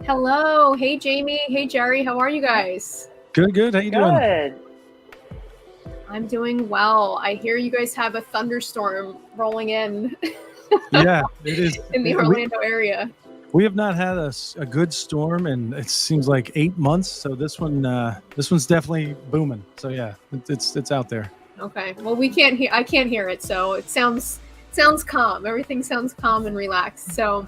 Hello. Hey, Jamie. Hey, Jerry. How are you guys? Good. How you doing? Good. I'm doing well. I hear you guys have a thunderstorm rolling in Yeah, it is. in the Orlando area. We have not had a good storm, and it seems like 8 months. So this one's definitely booming. So yeah, it's out there. Okay. Well, we can't hear. I can't hear it, so it sounds calm. Everything sounds calm and relaxed. So,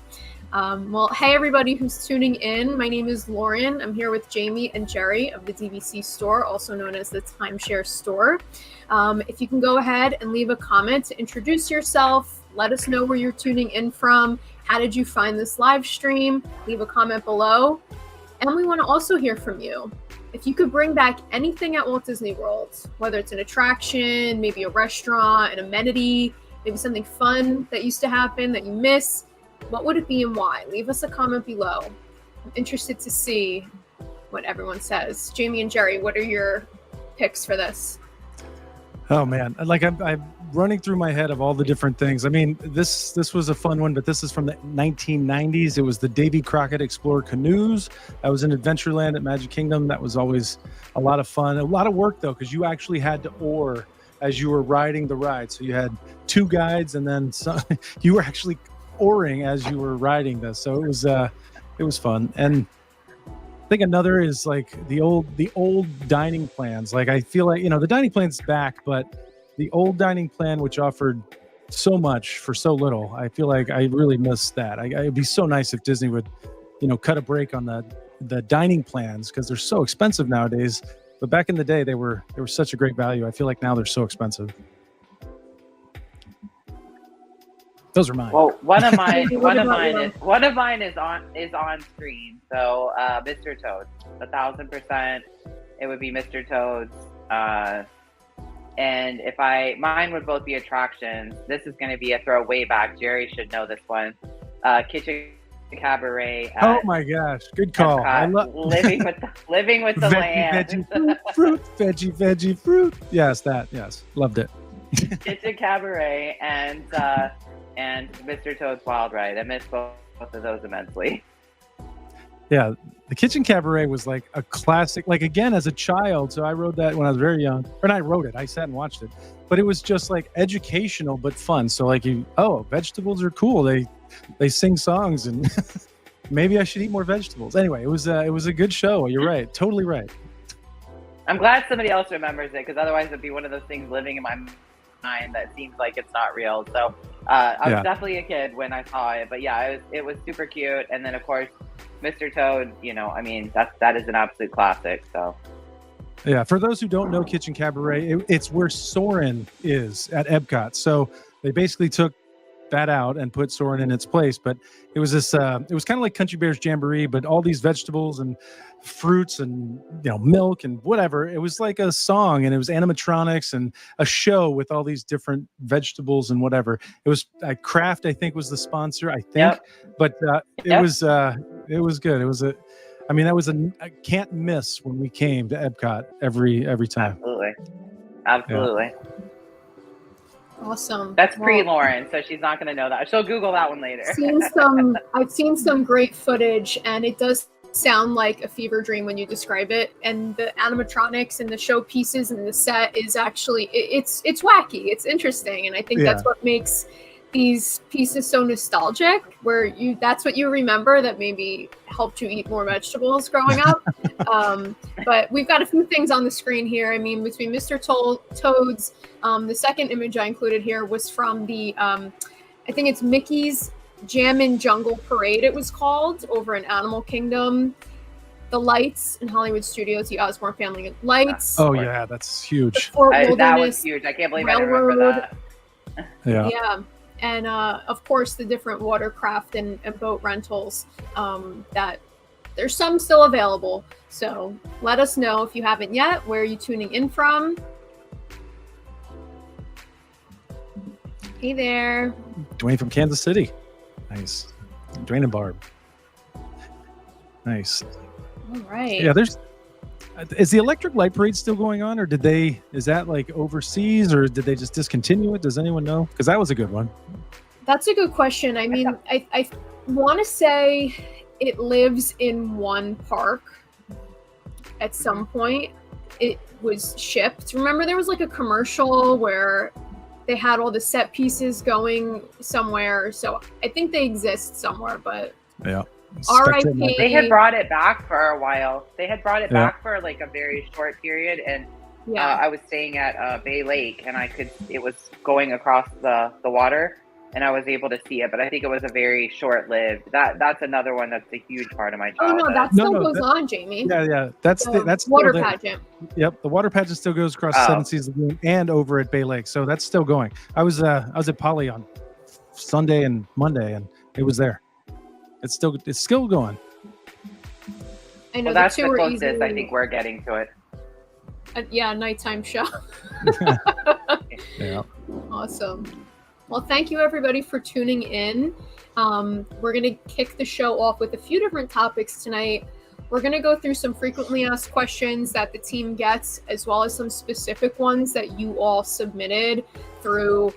well, hey everybody who's tuning in. My name is Lauren. I'm here with Jamie and Jerry of the DVC store, also known as the Timeshare Store. If you can go ahead and leave a comment to introduce yourself, let us know where you're tuning in from. How did you find this live stream? Leave a comment below. And we want to also hear from you. If you could bring back anything at Walt Disney World, whether it's an attraction, maybe a restaurant, an amenity, maybe something fun that used to happen that you miss, what would it be and why? Leave us a comment below. I'm interested to see what everyone says. Jamie and Jerry, what are your picks for this? Oh man, like I'm running through my head of all the different things. I mean, this was a fun one, but this is from the 1990s. It was the Davy Crockett Explorer canoes. That was in Adventureland at Magic Kingdom. That was always a lot of fun. A lot of work though, because you actually had to oar as you were riding the ride. So you had two guides, and then you were actually oaring as you were riding this. So it was fun. And I think another is like the old dining plans. Like I feel like, the dining plan's back, but the old dining plan, which offered so much for so little, I feel like I really miss that. It'd be so nice if Disney would, cut a break on the dining plans, because they're so expensive nowadays. But back in the day, they were such a great value. I feel like now they're so expensive. Those are mine. Well, one of mine is on screen. So, Mr. Toad, 1,000%, it would be Mr. Toad's. And mine would both be attractions. This is going to be a throw way back. Jerry should know this one. Kitchen Cabaret. Oh my gosh, good call. I love living with the land. Veggie fruit. Yes, loved it. Kitchen Cabaret and Mr. Toad's Wild Ride. I miss both of those immensely. Yeah, the Kitchen Cabaret was like a classic. Like, again, as a child, so I rode that when I was very young. Or not, I wrote it. I sat and watched it. But it was just like educational but fun. So like, vegetables are cool. They sing songs, and maybe I should eat more vegetables. Anyway, it was a good show. You're right. Totally right. I'm glad somebody else remembers it, because otherwise it'd be one of those things living in my mind that seems like it's not real. So I was definitely a kid when I saw it, but yeah, it was super cute. And then of course, Mr. Toad, that is an absolute classic. So yeah, for those who don't know Kitchen Cabaret, it's where Soarin' is at Epcot. So they basically took that out and put Soarin' in its place. But it was this it was kind of like Country Bear's Jamboree, but all these vegetables and fruits and milk and whatever. It was like a song, and it was animatronics and a show with all these different vegetables and whatever. It was Kraft, I think, was the sponsor, I think. Yep. But it was good. It was that was a can't miss when we came to Epcot every time. Absolutely. Yeah. Awesome. That's pre-Lauren, so she's not going to know that. She'll Google that one later. I've seen some great footage, and it does sound like a fever dream when you describe it. And the animatronics and the show pieces and the set is actually it's wacky. It's interesting, and I think that's what makes these pieces so nostalgic, where that's what you remember that maybe helped you eat more vegetables growing up. But we've got a few things on the screen here. I mean, between Mr. Toad's, the second image I included here was from the I think it's Mickey's Jammin' Jungle Parade, it was called, over in Animal Kingdom. The lights in Hollywood Studios, the Osborne Family Lights. Oh yeah, that's huge. That was huge. I can't believe I remember that. Yeah. And of course, the different watercraft and boat rentals that there's some still available. So let us know if you haven't yet. Where are you tuning in from? Hey there. Dwayne from Kansas City. Nice. Dwayne and Barb. Nice. All right. Yeah, is the electric light parade still going on, or is that like overseas, or did they just discontinue it? Does anyone know? Because that was a good one. That's a good question. I mean, I want to say it lives in one park at some point. It was shipped. Remember there was like a commercial where they had all the set pieces going somewhere. So I think they exist somewhere, but yeah. R.I.P. They had brought it back for a while. They had brought it back for like a very short period, and I was staying at Bay Lake, and it was going across the water, and I was able to see it. But I think it was a very short-lived. That's another one that's a huge part of my childhood. Oh no, that still goes on, Jamie. Yeah. That's water pageant. Yep, the water pageant still goes across Seven Seas Lagoon and over at Bay Lake, so that's still going. I was at Poly on Sunday and Monday, and it was there. It's still going. I know that's the closest I think we're getting to it. Nighttime show. Yeah. Awesome. Well, thank you everybody for tuning in. We're going to kick the show off with a few different topics tonight. We're going to go through some frequently asked questions that the team gets, as well as some specific ones that you all submitted through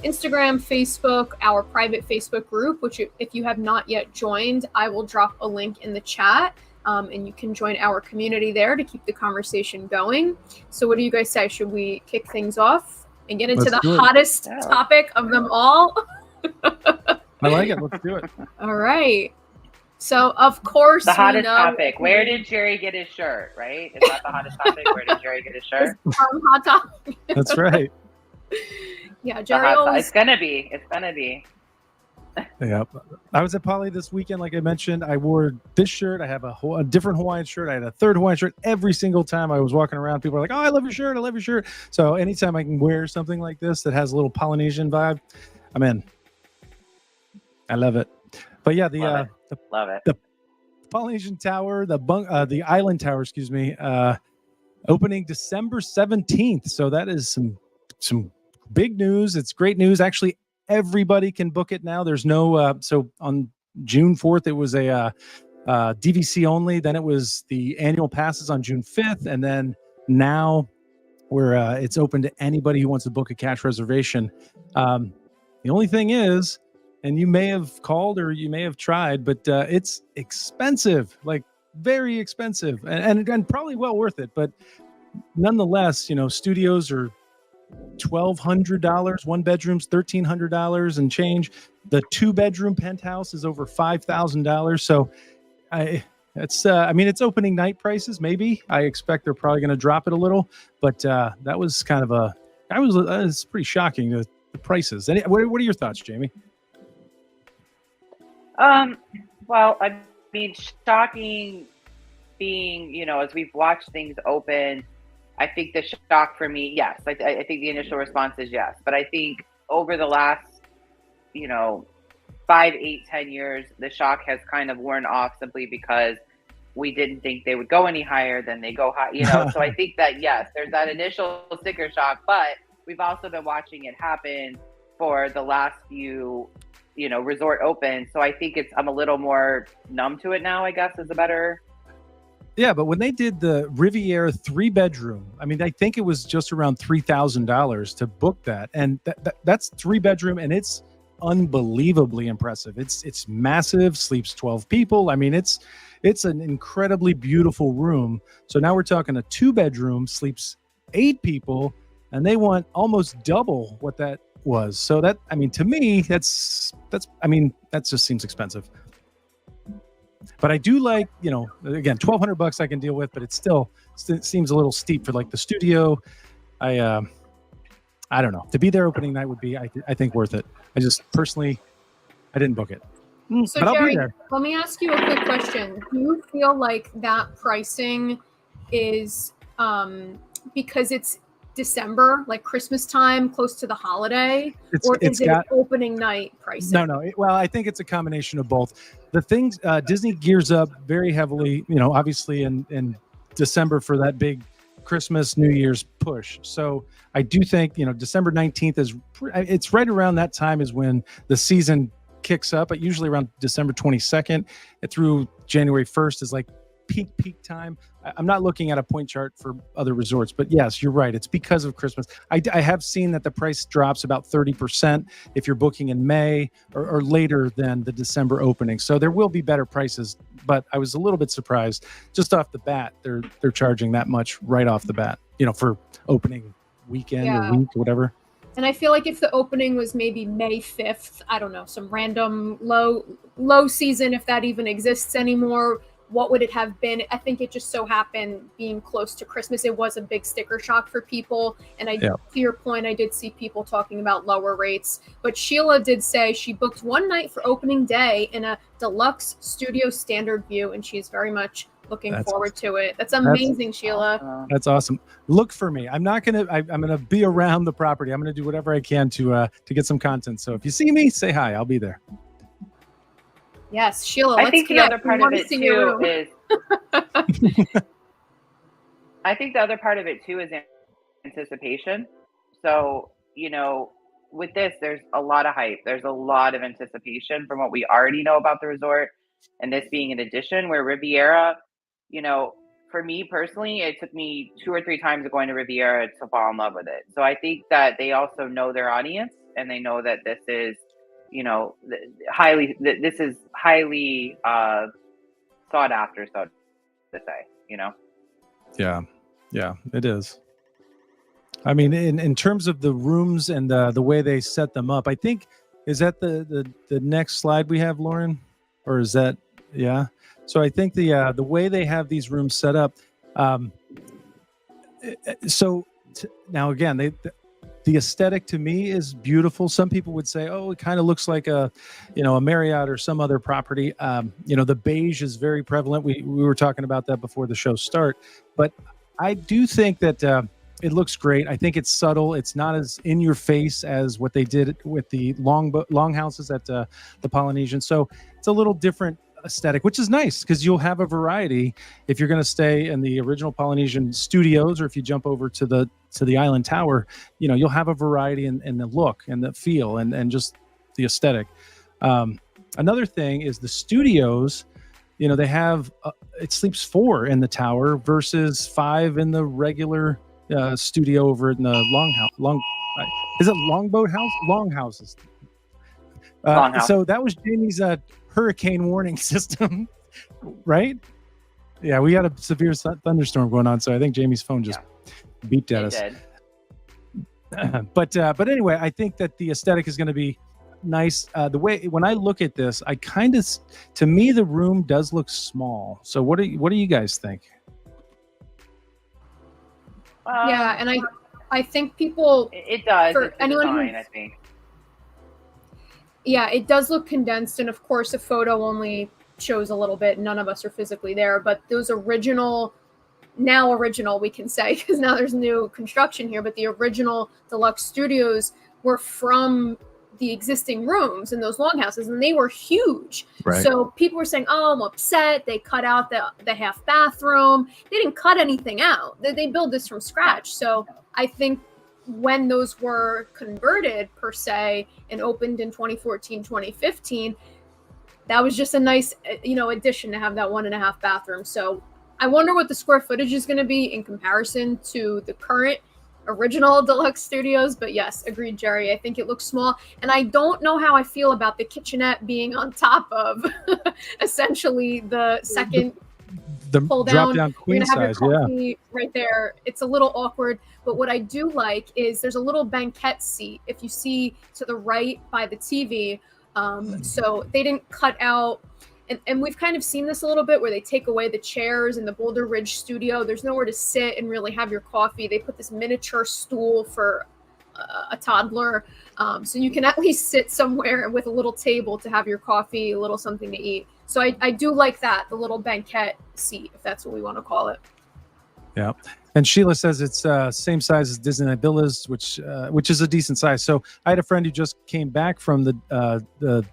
Instagram, Facebook, our private Facebook group, which if you have not yet joined, I will drop a link in the chat, and you can join our community there to keep the conversation going. So what do you guys say? Should we kick things off and get into the hottest topic of them all? I like it. Let's do it. All right. So, of course, the hottest topic. Where did Jerry get his shirt, right? Is that the hottest topic? Where did Jerry get his shirt? Hot topic. That's right. Yeah, Jerry always... It's gonna be. Yeah, I was at Poly this weekend. Like I mentioned, I wore this shirt. I have a different Hawaiian shirt. I had a third Hawaiian shirt. Every single time I was walking around, people were like, "Oh, I love your shirt. I love your shirt." So anytime I can wear something like this that has a little Polynesian vibe, I'm in. I love it. But yeah, love it. The Polynesian Tower, the Island Tower, excuse me, opening December 17th. So that is some big news. It's great news. Actually, everybody can book it now. There's no so on June 4th it was a DVC only. Then it was the annual passes on June 5th, and then now it's open to anybody who wants to book a cash reservation. The only thing is, and you may have called or you may have tried, but it's expensive, like very expensive, and probably well worth it. But nonetheless, studios are $1,200. One bedroom's $1,300 and change. The 2-bedroom penthouse is over $5,000. So it's opening night prices. Maybe I expect they're probably going to drop it a little, but that was kind of it's pretty shocking, the prices. What are your thoughts, Jamie? Well, I mean, shocking being, as we've watched things open, I think the shock for me, yes. I think the initial response is yes. But I think over the last, 5, 8, 10 years, the shock has kind of worn off simply because we didn't think they would go any higher than they go high, So I think that, yes, there's that initial sticker shock, but we've also been watching it happen for the last few, resort open. So I think I'm a little more numb to it now, I guess, is a better... Yeah, but when they did the Riviera 3-bedroom, I mean, I think it was just around $3,000 to book that, and that's 3-bedroom, and it's unbelievably impressive. It's massive, sleeps 12 people. I mean, it's an incredibly beautiful room. So now we're talking a 2-bedroom, sleeps 8 people, and they want almost double what that was. So that, I mean, to me, that just seems expensive. But I do like, again, $1,200 I can deal with, but it still seems a little steep for like the studio. I don't know. To be there opening night would be, I think, worth it. I just personally, I didn't book it. So but Jerry, I'll be there. Let me ask you a quick question. Do you feel like that pricing is because it's December, like Christmas time, close to the holiday, or is it opening night pricing? No. Well, I think it's a combination of both. The things Disney gears up very heavily, obviously in December for that big Christmas, New Year's push. So I do think, December 19th it's right around that time is when the season kicks up. Usually around December 22nd through January 1st is like peak time. I'm not looking at a point chart for other resorts, but yes, you're right. It's because of Christmas. I have seen that the price drops about 30% if you're booking in May or later than the December opening. So there will be better prices, but I was a little bit surprised just off the bat. They're charging that much right off the bat, for opening weekend or week or whatever. And I feel like if the opening was maybe May 5th, I don't know, some random low season, if that even exists anymore, what would it have been? I think it just so happened being close to Christmas, it was a big sticker shock for people. And to your point, I did see people talking about lower rates. But Sheila did say she booked one night for opening day in a deluxe studio standard view, and she's very much looking forward to it. That's amazing, Sheila. That's awesome. Look for me. I'm gonna be around the property. I'm gonna do whatever I can to get some content. So if you see me, say hi. I'll be there. Yes, Sheila. I think the other part of it too is. I think the other part of it too is anticipation. So with this, there's a lot of hype. There's a lot of anticipation from what we already know about the resort, and this being an addition. Where Riviera, for me personally, it took me 2 or 3 times of going to Riviera to fall in love with it. So I think that they also know their audience, and they know that this is, this is highly sought after, so to say, Yeah, it is. I mean, in terms of the rooms and the way they set them up, I think, is that the next slide we have, Lauren? Or is that, yeah? So I think the way they have these rooms set up, now again, the aesthetic to me is beautiful. Some people would say, oh, it kind of looks like a Marriott or some other property. The beige is very prevalent. We were talking about that before the show start, but I do think that it looks great. I think it's subtle. It's not as in your face as what they did with the long houses at the Polynesian. So it's a little different aesthetic, which is nice because you'll have a variety if you're going to stay in the original Polynesian studios, or if you jump over to the Island Tower, you'll have a variety in the look and the feel and just the aesthetic. Another thing is the studios. They have it sleeps 4 in the tower versus 5 in the regular studio over in the is it Longboat House? Longhouses. So that was Jamie's hurricane warning system, right? Yeah, we had a severe thunderstorm going on, so I think Jamie's phone just beeped at us. Did. But anyway, I think that the aesthetic is going to be nice. The way when I look at this, to me the room does look small. So what do you guys think? And I think people. It does. For it's anyone design, I think. Yeah, it does look condensed, and of course, a photo only shows a little bit. None of us are physically there, but those original, we can say, because now there's new construction here, but the original deluxe studios were from the existing rooms in those longhouses, and they were huge. Right. So people were saying, oh, I'm upset. They cut out the half bathroom. They didn't cut anything out. They built this from scratch. So I think when those were converted per se and opened in 2014, 2015, that was just a nice, addition to have that 1.5 bathroom. So I wonder what the square footage is going to be in comparison to the current original deluxe studios. But yes, agreed, Jerry. I think it looks small. And I don't know how I feel about the kitchenette being on top of essentially the second the pull drop down queen size, right there. It's a little awkward, but what I do like is there's a little banquette seat if you see to the right by the TV. So they didn't cut out, and we've kind of seen this a little bit where they take away the chairs in the Boulder Ridge studio. There's nowhere to sit and really have your coffee. They put this miniature stool for a toddler, so you can at least sit somewhere with a little table to have your coffee, a little something to eat. So I do like that, the little banquette seat, if that's what we want to call it. Yeah. And Sheila says it's same size as Disneyland Villas, which is a decent size. So I had a friend who just came back from the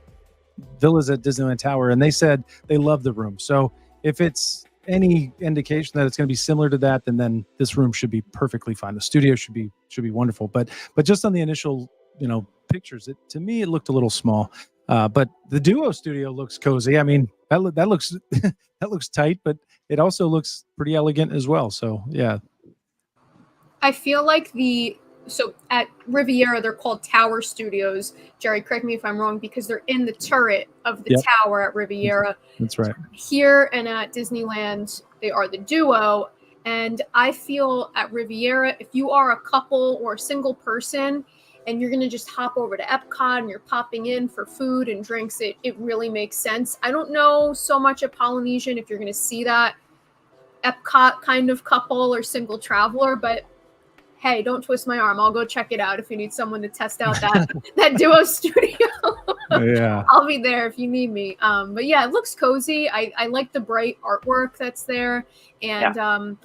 villas at Disneyland Tower, and they said they love the room. So if it's any indication that it's going to be similar to that, then this room should be perfectly fine. The studio should be wonderful. But just on the initial pictures, to me it looked a little small. But the Duo studio looks cozy. I mean, that looks that looks tight, but it also looks pretty elegant as well. So yeah, I feel like so at Riviera they're called Tower Studios. Jerry, correct me if I'm wrong, because they're in the turret of the tower at Riviera. That's right. Here and at Disneyland, they are the Duo. And I feel at Riviera, if you are a couple or a single person and you're going to just hop over to Epcot and you're popping in for food and drinks, it really makes sense. I don't know so much at Polynesian if you're going to see that Epcot kind of couple or single traveler, but hey, don't twist my arm. I'll go check it out if you need someone to test out that Duo studio. Yeah, I'll be there if you need me. But yeah, it looks cozy. I like the bright artwork that's there, and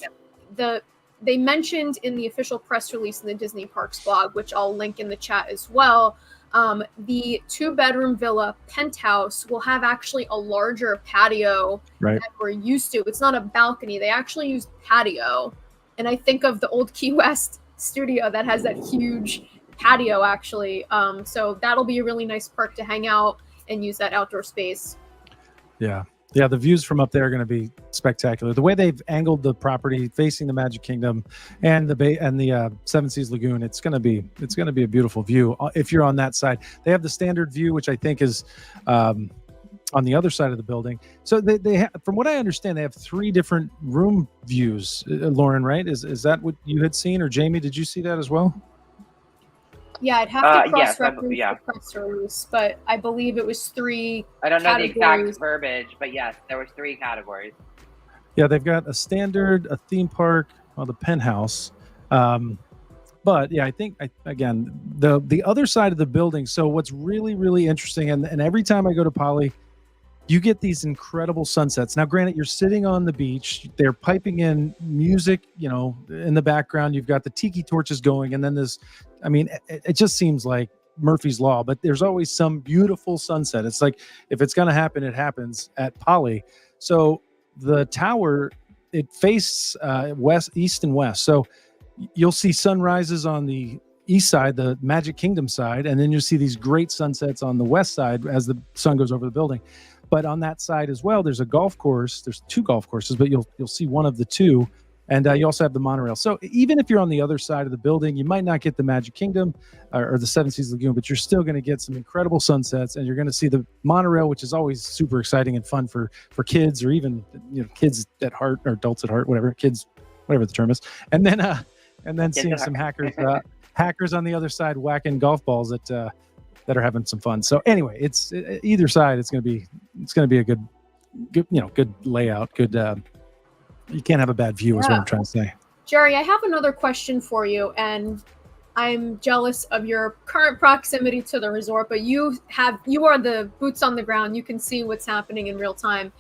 they mentioned in the official press release in the Disney Parks blog, which I'll link in the chat as well. The 2-bedroom villa penthouse will have actually a larger patio than we're used to. It's not a balcony. They actually use patio. And I think of the old Key West studio that has that huge patio actually. So that'll be a really nice perk to hang out and use that outdoor space. Yeah. Yeah, the views from up there are going to be spectacular. The way they've angled the property facing the Magic Kingdom and the Bay and the Seven Seas Lagoon, it's going to be a beautiful view if you're on that side. They have the standard view, which I think is on the other side of the building. So they from what I understand, they have 3 different room views. Lauren, right? Is that what you had seen, or Jamie? Did you see that as well? Yeah, I'd have to cross-reference the press release, but I believe it was 3 I don't know categories. the exact verbiage, but yes, there was 3 categories. Yeah, they've got a standard, a theme park, the penthouse. But yeah, I think again, the other side of the building. So what's really, really interesting, and every time I go to Poly, you get these incredible sunsets. Now, granted, you're sitting on the beach. They're piping in music, in the background. You've got the tiki torches going, and then it just seems like Murphy's Law. But there's always some beautiful sunset. It's like if it's going to happen, it happens at Poly. So the tower, it faces east and west. So you'll see sunrises on the east side, the Magic Kingdom side, and then you'll see these great sunsets on the west side as the sun goes over the building. But on that side as well, there's a golf course. There's 2 golf courses, but you'll see one of the 2, and you also have the monorail. So even if you're on the other side of the building, you might not get the Magic Kingdom or the Seven Seas Lagoon, but you're still going to get some incredible sunsets, and you're going to see the monorail, which is always super exciting and fun for kids, or even kids at heart, or adults at heart, whatever the term is. And then seeing some hackers on the other side whacking golf balls that are having some fun. So anyway, it's either side. It's going to be a good layout. Good. You can't have a bad view, is what I'm trying to say. Jerry, I have another question for you, and I'm jealous of your current proximity to the resort, but you are the boots on the ground. You can see what's happening in real time.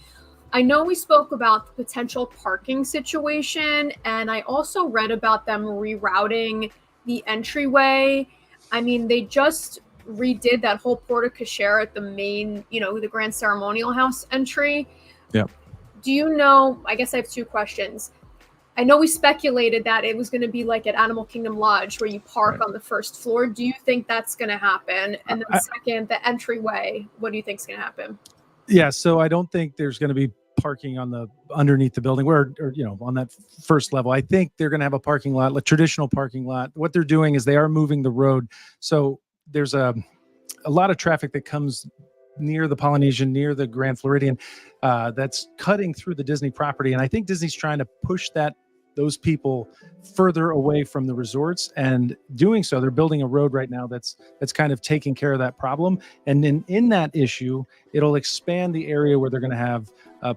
I know we spoke about the potential parking situation, and I also read about them rerouting the entryway. I mean, they just redid that whole porte cochere at the main, the Grand Ceremonial House entry. Yeah. Do you know, I guess I have 2 questions. I know we speculated that it was going to be like at Animal Kingdom Lodge where you park on the first floor. Do you think that's going to happen? And then second, the entryway, what do you think is going to happen? Yeah, so I don't think there's going to be parking underneath the building or on that first level. I think they're going to have a parking lot, a traditional parking lot. What they're doing is they are moving the road. So there's a lot of traffic that comes near the Polynesian, near the Grand Floridian, that's cutting through the Disney property. And I think Disney's trying to push those people further away from the resorts, and doing so, they're building a road right now that's kind of taking care of that problem. And in that issue, it'll expand the area where they're going to have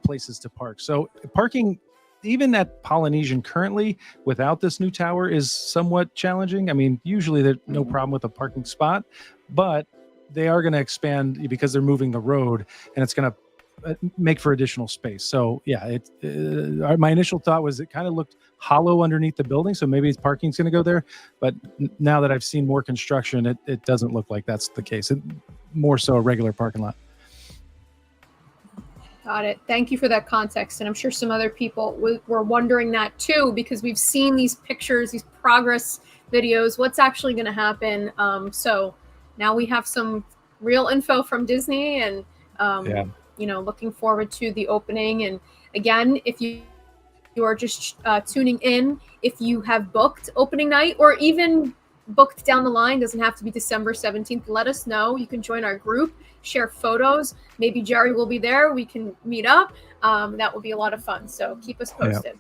places to park. So parking, even at Polynesian currently, without this new tower, is somewhat challenging. I mean, usually there's no problem with a parking spot, but they are going to expand because they're moving the road, and it's going to make for additional space. So yeah, my initial thought was it kind of looked hollow underneath the building, so maybe parking's going to go there. But now that I've seen more construction, it doesn't look like that's the case. More so a regular parking lot. Got it. Thank you for that context. And I'm sure some other people were wondering that too, because we've seen these pictures, these progress videos, what's actually going to happen. So now we have some real info from Disney, and Yeah. you know, looking forward to the opening. And again, if you are just tuning in, if you have booked opening night or even booked down the line, doesn't have to be December 17th, let us know. You can join our group, share photos. Maybe Jerry will be there. We can meet up. That will be a lot of fun. So keep us posted.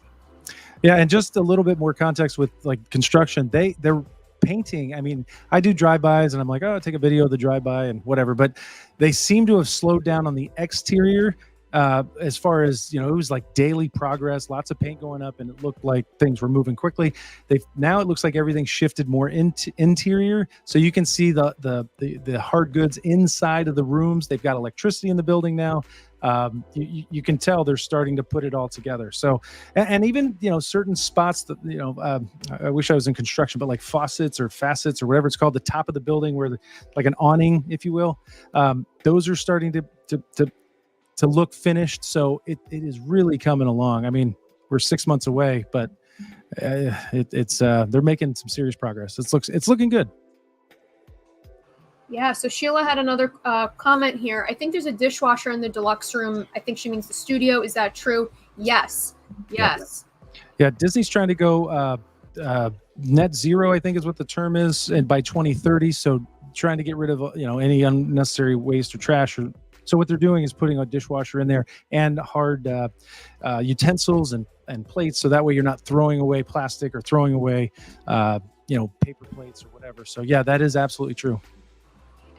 Yeah, and just a little bit more context with like construction. They're painting. I mean, I do drive-bys and I'm like, oh, I'll take a video of the drive-by and whatever. But they seem to have slowed down on the exterior. As far as, you know, it was like daily progress, lots of paint going up, and it looked like things were moving quickly. Now it looks like everything shifted more into interior, so you can see the hard goods inside of the rooms. They've got electricity in the building now. You can tell they're starting to put it all together. So, and even, you know, certain spots that, you know, I wish I was in construction, but like faucets or facets or whatever it's called, the top of the building where like an awning, if you will, those are starting to look finished. So it is really coming along. I mean, we're 6 months away, but they're making some serious progress. It's looking good. Yeah, so Sheila had another comment here. I think there's a dishwasher in the deluxe room. I think she means the studio. Is that true? Yes. Yeah, Disney's trying to go net zero, I think is what the term is, and by 2030. So trying to get rid of, you know, any unnecessary waste or trash. So what they're doing is putting a dishwasher in there and hard utensils and plates. So that way you're not throwing away plastic or throwing away, you know, paper plates or whatever. So yeah, that is absolutely true.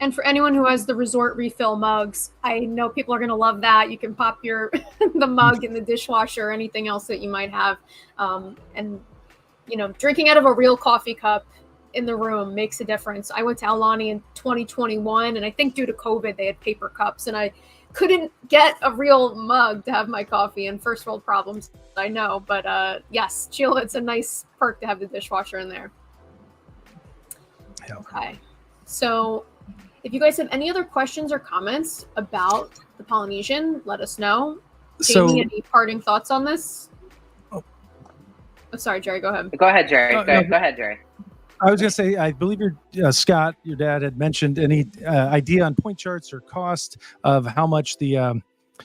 And for anyone who has the resort refill mugs, I know people are going to love that. You can pop your the mug in the dishwasher or anything else that you might have. And, you know, drinking out of a real coffee cup in the room makes a difference. I went to Aulani in 2021, and I think due to COVID, they had paper cups, and I couldn't get a real mug to have my coffee, and first world problems, I know. But yes, Sheila, it's a nice perk to have the dishwasher in there. Yeah. Okay. So if you guys have any other questions or comments about the Polynesian, let us know. Jamie, any parting thoughts on this? Oh, sorry, Jerry, go ahead. Go ahead, Jerry. Go ahead, Jerry. I was going to say, I believe Scott, your dad, had mentioned any idea on point charts or cost of how much the,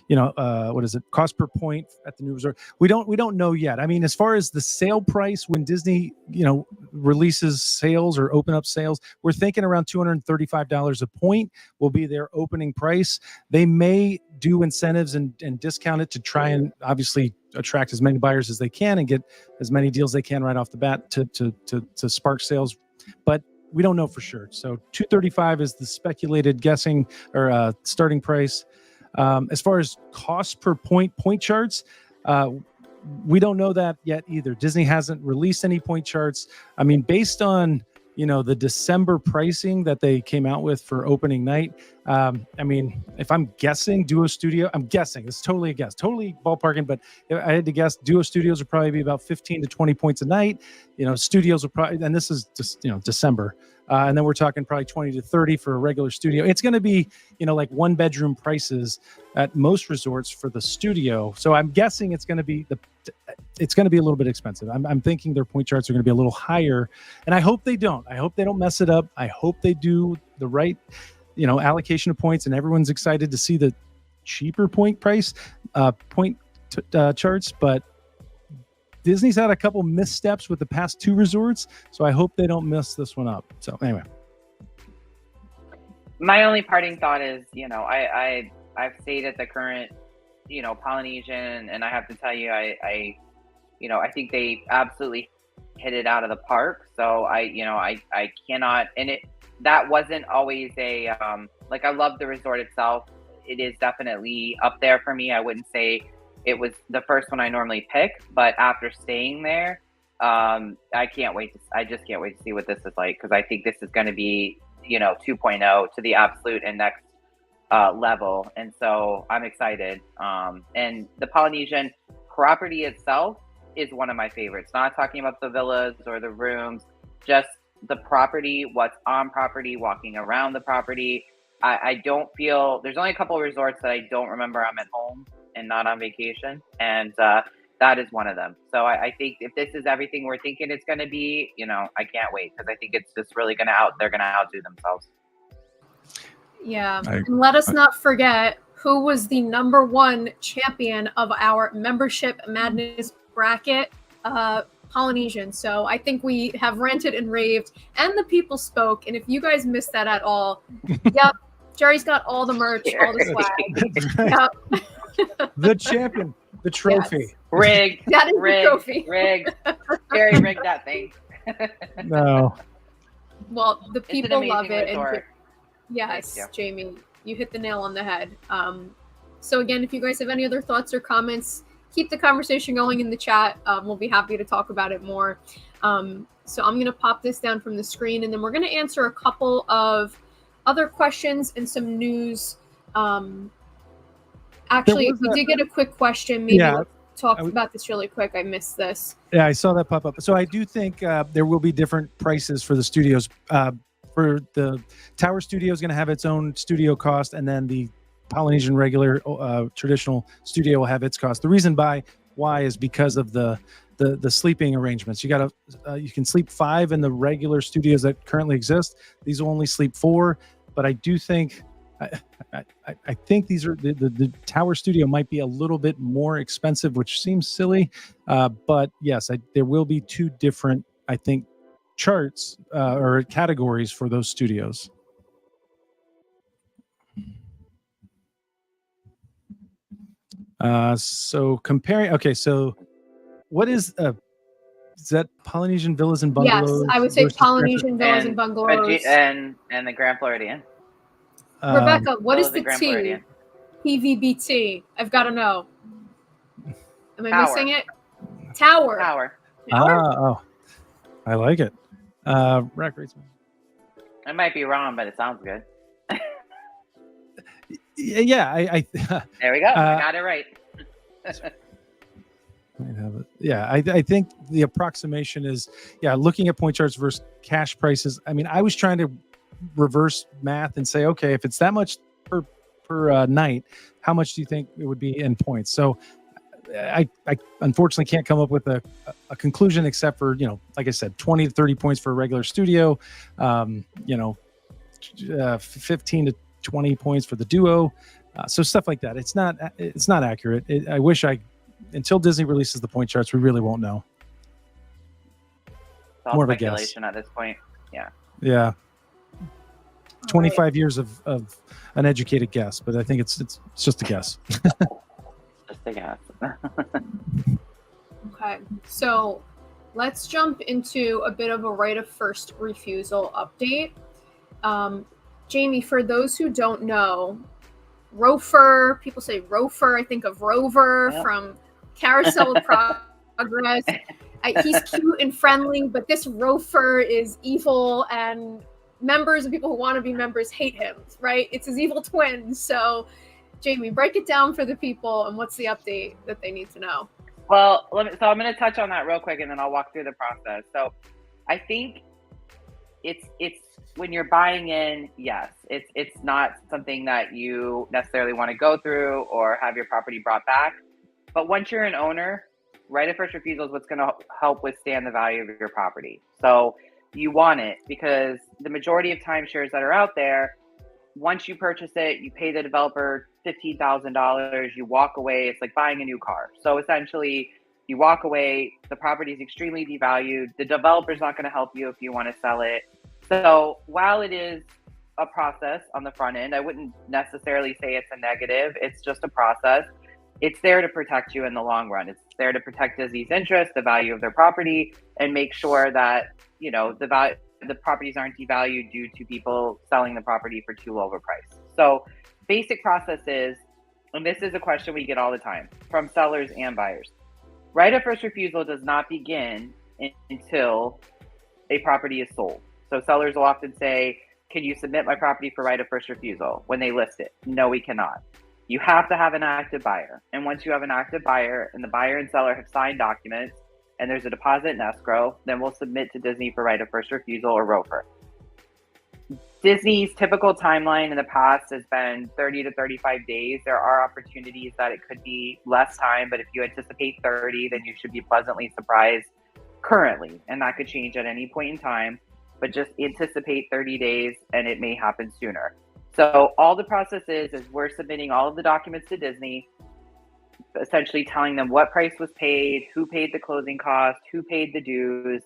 what is it, cost per point at the new resort. We don't know yet. I mean, as far as the sale price, when Disney, you know, releases sales or open up sales, we're thinking around $235 a point will be their opening price. They may do incentives and discount it to try and obviously attract as many buyers as they can and get as many deals they can right off the bat to spark sales, but we don't know for sure. So $235 is the speculated guessing or starting price. As far as cost per point charts, we don't know that yet either. Disney hasn't released any point charts. I mean, based on, you know, the December pricing that they came out with for opening night. I mean, if I'm guessing Duo Studio, I'm guessing, it's totally a guess, totally ballparking, but if I had to guess, Duo Studios would probably be about 15 to 20 points a night. You know, studios will probably, and this is just, you know, December. And then we're talking probably 20 to 30 for a regular studio. It's going to be, you know, like 1-bedroom prices at most resorts for the studio. So I'm guessing it's going to be a little bit expensive. I'm thinking their point charts are going to be a little higher, and I hope they don't. I hope they don't mess it up. I hope they do the right, you know, allocation of points, and everyone's excited to see the cheaper point charts. But Disney's had a couple missteps with the past 2 resorts, so I hope they don't mess this one up. So anyway, my only parting thought is, you know, I've stayed at the current, you know, Polynesian, and I have to tell you, I think they absolutely hit it out of the park. So I cannot, and that wasn't always a like, I love the resort itself. It is definitely up there for me. I wouldn't say it was the first one I normally pick, but after staying there, I just can't wait to see what this is like, because I think this is going to be, you know, 2.0 to the absolute and next level. And so I'm excited. And the Polynesian property itself is one of my favorites. Not talking about the villas or the rooms, just the property, what's on property, walking around the property. I don't feel, there's only a couple of resorts that I don't remember I'm at home and not on vacation. And that is one of them. So I think if this is everything we're thinking it's going to be, you know, I can't wait, because I think it's just really they're going to outdo themselves. Yeah. And let us not forget who was the #1 champion of our membership madness bracket, Polynesian. So I think we have ranted and raved, and the people spoke. And if you guys missed that at all, yep, Jerry's got all the merch, all the swag. Yep. The champion, the trophy. Yes. Rigged. That is rigged, the trophy. Rigged. Jerry rigged that thing. No. Well, the people love it. Resort. And yes, Jamie, you hit the nail on the head. So again, if you guys have any other thoughts or comments, keep the conversation going in the chat. We'll be happy to talk about it more. So I'm going to pop this down from the screen, and then we're going to answer a couple of other questions and some news. Actually, we did get a quick question. Maybe we'll talk about this really quick. I missed this. Yeah, I saw that pop up. So I do think there will be different prices for the studios. For the Tower Studio is going to have its own studio cost, and then the Polynesian regular traditional studio will have its cost. The reason why is because of the sleeping arrangements. You can sleep 5 in the regular studios that currently exist. These will only sleep 4, but I do think I think these are the Tower Studio might be a little bit more expensive, which seems silly, but yes, there will be 2 different, I think, charts or categories for those studios. So comparing, okay, so what is that Polynesian villas and bungalows? Yes, I would say Polynesian villas and bungalows. And the Grand Floridian. Rebecca, what is the Grand T? Floridian. PVBT. I've got to know. Am I Tower. missing it? Tower. Oh, I like it. Rack rates. I might be wrong, but it sounds good. Yeah, I there we go. I got it right. Might have it. Yeah, I think the approximation is, looking at point charts versus cash prices. I mean, I was trying to reverse math and say, okay, if it's that much per night, how much do you think it would be in points? So I unfortunately can't come up with a conclusion except for, like I said, 20 to 30 points for a regular studio, 15 to 20 points for the duo. So stuff like that. It's not accurate. I wish until Disney releases the point charts, we really won't know. It's all more of a guess speculation at this point. Yeah. Yeah. 25 years of an educated guess, but I think it's just a guess. Just a guess. Okay, so let's jump into a bit of a right of first refusal update. Jamie, for those who don't know, Rofer, people say Rofer, I think of Rover from Carousel of Progress. He's cute and friendly, but this Rofer is evil, and members and people who want to be members hate him, right? It's his evil twin. So, Jamie, break it down for the people, and what's the update that they need to know? Well, I'm going to touch on that real quick, and then I'll walk through the process. So, I think it's when you're buying in, yes, it's not something that you necessarily want to go through or have your property brought back. But once you're an owner, right of first refusal is what's going to help withstand the value of your property. So you want it because the majority of timeshares that are out there, once you purchase it, you pay the developer $15,000, you walk away. It's like buying a new car. So essentially, you walk away, the property is extremely devalued. The developer's not going to help you if you want to sell it. So while it is a process on the front end, I wouldn't necessarily say it's a negative. It's just a process. It's there to protect you in the long run. It's there to protect Disney's interest, the value of their property, and make sure that, the properties aren't devalued due to people selling the property for too low of a price. So basic process is, and this is a question we get all the time from sellers and buyers, right of first refusal does not begin until a property is sold. So sellers will often say, can you submit my property for right of first refusal when they list it? No, we cannot. You have to have an active buyer. And once you have an active buyer and the buyer and seller have signed documents and there's a deposit in escrow, then we'll submit to Disney for right of first refusal or ROFR. Disney's typical timeline in the past has been 30 to 35 days. There are opportunities that it could be less time, but if you anticipate 30, then you should be pleasantly surprised currently. And that could change at any point in time, but just anticipate 30 days and it may happen sooner. So all the process is we're submitting all of the documents to Disney, essentially telling them what price was paid, who paid the closing cost, who paid the dues,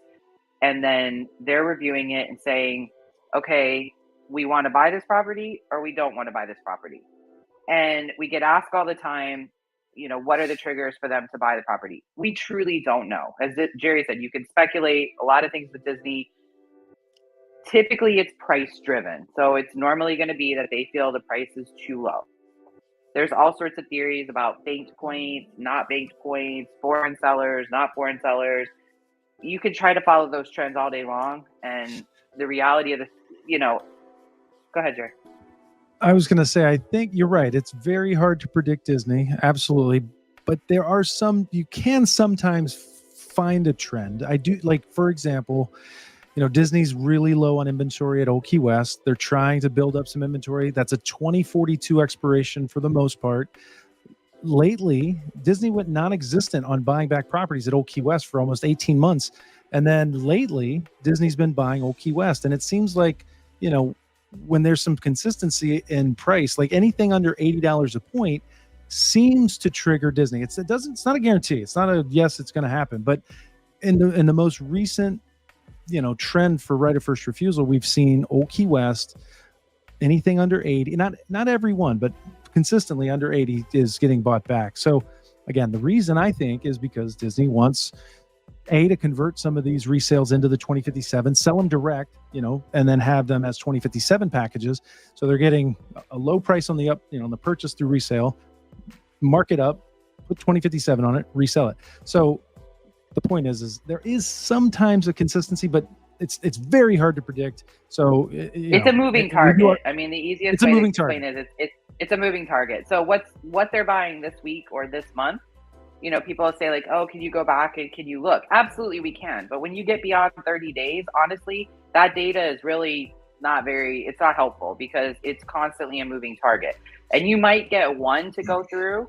and then they're reviewing it and saying, okay, we want to buy this property or we don't want to buy this property. And we get asked all the time, what are the triggers for them to buy the property? We truly don't know. As Jerry said, you can speculate a lot of things with Disney. Typically, it's price driven. So it's normally going to be that they feel the price is too low. There's all sorts of theories about banked points, not banked points, foreign sellers, not foreign sellers. You can try to follow those trends all day long. And the reality of go ahead, Jerry. I was going to say, I think you're right. It's very hard to predict Disney. Absolutely. But there are you can sometimes find a trend. I do, like, for example, Disney's really low on inventory at Old Key West. They're trying to build up some inventory. That's a 2042 expiration for the most part. Lately, Disney went non-existent on buying back properties at Old Key West for almost 18 months. And then lately, Disney's been buying Old Key West. And it seems like, when there's some consistency in price, like anything under $80 a point seems to trigger Disney. It's not a guarantee. It's not a yes, it's going to happen. But in the most recent trend for right of first refusal, we've seen Old Key West, anything under 80, not every one, but consistently under 80 is getting bought back. So again, the reason I think is because Disney wants to convert some of these resales into the 2057, sell them direct, and then have them as 2057 packages. So they're getting a low price on the on the purchase through resale, mark it up, put 2057 on it, resell it. So the point is there is sometimes a consistency, but it's very hard to predict. So it's a moving target. I mean, the easiest way to explain it is it's a moving target. So what they're buying this week or this month, people say like, oh, can you go back and can you look? Absolutely, we can. But when you get beyond 30 days, honestly, that data is really it's not helpful because it's constantly a moving target. And you might get one to go through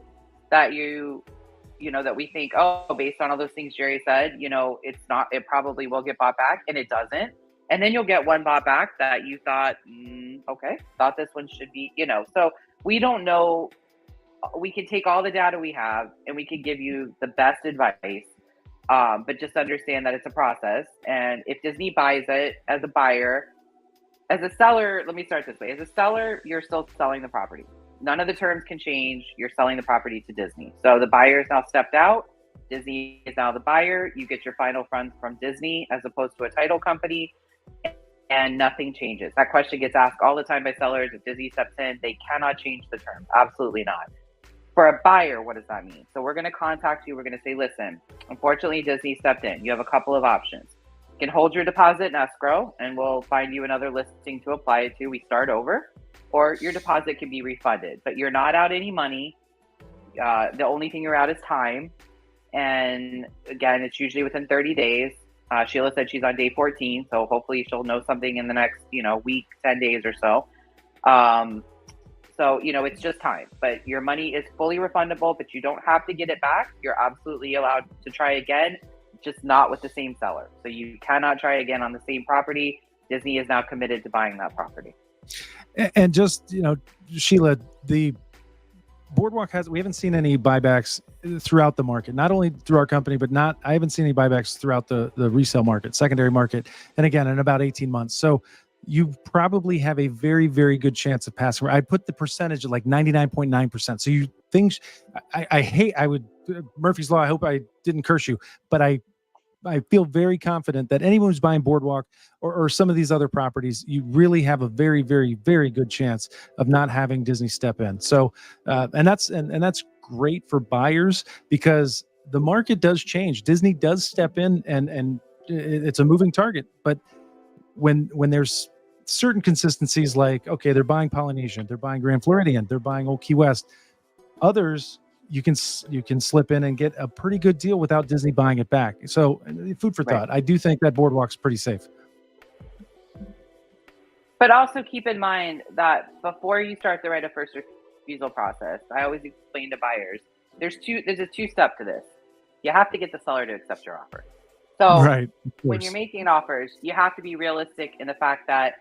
that that we think, oh, based on all those things Jerry said, it probably will get bought back, and it doesn't. And then you'll get one bought back that you thought, thought this one should be, so we don't know. We can take all the data we have and we can give you the best advice. But just understand that it's a process. And if Disney buys it as a buyer, as a seller, let me start this way. As a seller, you're still selling the property. None of the terms can change. You're selling the property to Disney. So the buyer is now stepped out. Disney is now the buyer. You get your final funds from Disney as opposed to a title company, and nothing changes. That question gets asked all the time by sellers. If Disney steps in, they cannot change the terms. Absolutely not. For a buyer, what does that mean? So we're going to contact you. We're going to say, listen, unfortunately, Disney stepped in. You have a couple of options. You can hold your deposit in escrow, and we'll find you another listing to apply it to. We start over. Or your deposit can be refunded. But you're not out any money. The only thing you're out is time. And again, it's usually within 30 days. Sheila said she's on day 14, so hopefully she'll know something in the next, week, 10 days or so. So, it's just time, but your money is fully refundable, but you don't have to get it back. You're absolutely allowed to try again, just not with the same seller. So you cannot try again on the same property. Disney is now committed to buying that property. And just, Sheila, the Boardwalk we haven't seen any buybacks throughout the market, not only through our company, but I haven't seen any buybacks throughout the resale market, secondary market. And again, in about 18 months. So you probably have a very, very good chance of passing. I put the percentage at like 99.9%. So Murphy's Law, I hope I didn't curse you, but I feel very confident that anyone who's buying Boardwalk or some of these other properties, you really have a very, very, very good chance of not having Disney step in. So, and that's great for buyers because the market does change. Disney does step in and it's a moving target. But when there's certain consistencies like, okay, they're buying Polynesian, they're buying Grand Floridian, they're buying Old Key West, others, you can slip in and get a pretty good deal without Disney buying it back. So food for thought. I do think that Boardwalk's pretty safe. But also keep in mind that before you start the right of first refusal process, I always explain to buyers, there's a two-step to this. You have to get the seller to accept your offer. So when you're making offers, you have to be realistic in the fact that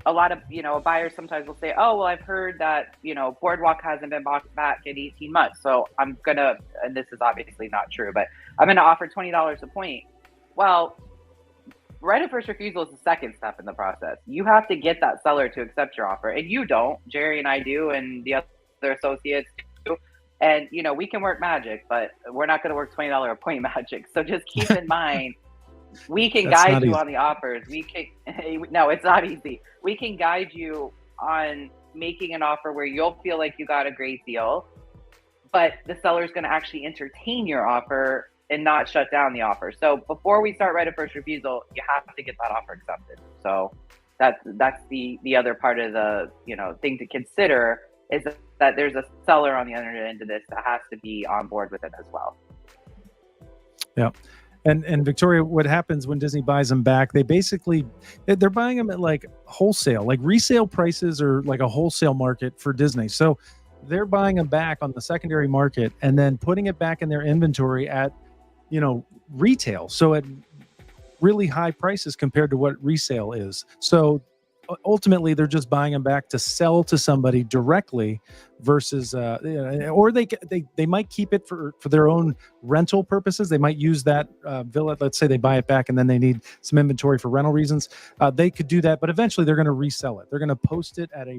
a lot of, buyers sometimes will say, oh, well, I've heard that, Boardwalk hasn't been bought back in 18 months. So I'm going to, and this is obviously not true, but I'm going to offer $20 a point. Well, right of first refusal is the second step in the process. You have to get that seller to accept your offer, and you don't. Jerry and I do, and the other associates do. And, we can work magic, but we're not going to work $20 a point magic. So just keep in mind, we can guide you on the offers. No, it's not easy. We can guide you on making an offer where you'll feel like you got a great deal, but the seller's going to actually entertain your offer and not shut down the offer. So before we start right of first refusal, you have to get that offer accepted. So that's the other part of the thing to consider, is that there's a seller on the other end of this that has to be on board with it as well. Yeah. And Victoria, what happens when Disney buys them back, they're buying them at like wholesale, like resale prices are like a wholesale market for Disney. So they're buying them back on the secondary market and then putting it back in their inventory at, retail. So at really high prices compared to what resale is. So ultimately they're just buying them back to sell to somebody directly versus or they might keep it for their own rental purposes. They might use that villa. Let's say they buy it back and then they need some inventory for rental reasons. They could do that, but eventually they're going to resell it. They're going to post it at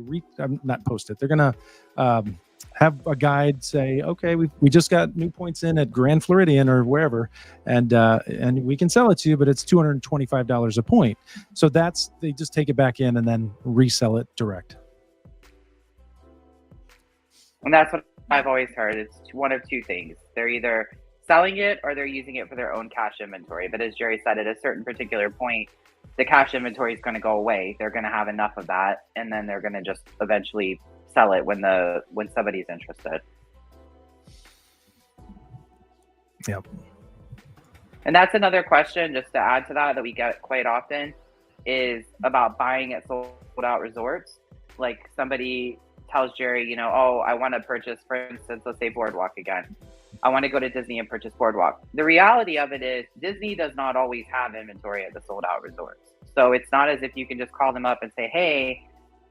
not post it. They're going to have a guide say, okay, we just got new points in at Grand Floridian or wherever, and we can sell it to you, but it's $225 a point. So they just take it back in and then resell it direct. And that's what I've always heard. It's one of two things. They're either selling it or they're using it for their own cash inventory. But as Jerry said, at a certain particular point, the cash inventory is going to go away. They're going to have enough of that, and then they're going to just eventually sell it when somebody's interested. Yep. And that's another question, just to add to that we get quite often, is about buying at sold out resorts. Like somebody tells Jerry, oh, I want to purchase, for instance, let's say Boardwalk again. I want to go to Disney and purchase Boardwalk. The reality of it is Disney does not always have inventory at the sold out resorts. So it's not as if you can just call them up and say, hey,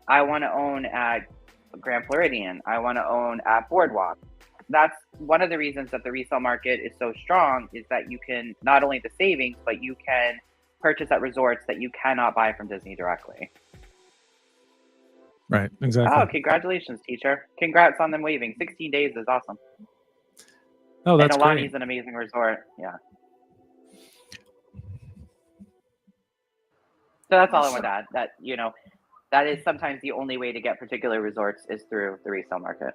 I want to own at Grand Floridian. I want to own at Boardwalk. That's one of the reasons that the resale market is so strong, is that you can not only the savings, but you can purchase at resorts that you cannot buy from Disney directly. Right, exactly. Oh, congratulations, teacher. Congrats on them waiving. 16 days is awesome. Oh, that's great. And Alani's an amazing resort. Yeah. So that's all I want to add. That, that is sometimes the only way to get particular resorts is through the resale market.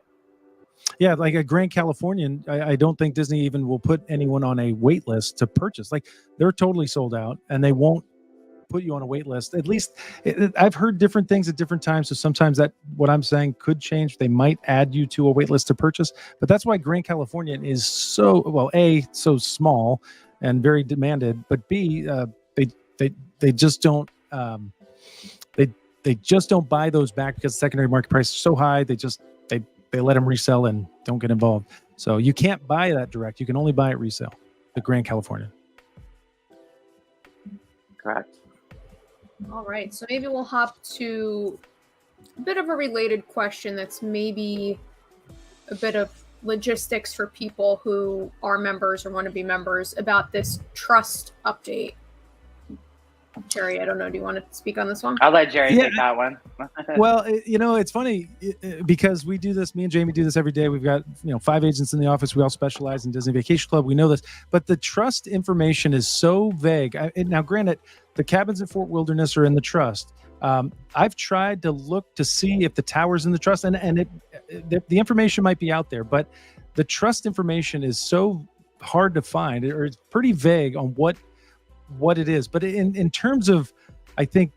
Yeah, like a Grand Californian, I don't think Disney even will put anyone on a wait list to purchase. Like they're totally sold out, and they won't put you on a wait list. At least I've heard different things at different times. So sometimes that what I'm saying could change. They might add you to a wait list to purchase, but that's why Grand Californian is so so small and very demanded, but B, they just don't they just don't buy those back because the secondary market price is so high. They let them resell and don't get involved. So you can't buy that direct. You can only buy it resale, the Grand Californian. Correct. All right. So maybe we'll hop to a bit of a related question that's maybe a bit of logistics for people who are members or want to be members about this trust update. Jerry, I don't know. Do you want to speak on this one? I'll let Jerry take that one. Well, it's funny because we do this. Me and Jamie do this every day. We've got 5 agents in the office. We all specialize in Disney Vacation Club. We know this, but the trust information is so vague. Now, granted, the cabins at Fort Wilderness are in the trust. I've tried to look to see if the tower's in the trust, and the information might be out there, but the trust information is so hard to find, or it's pretty vague on what it is. But in terms of, I think,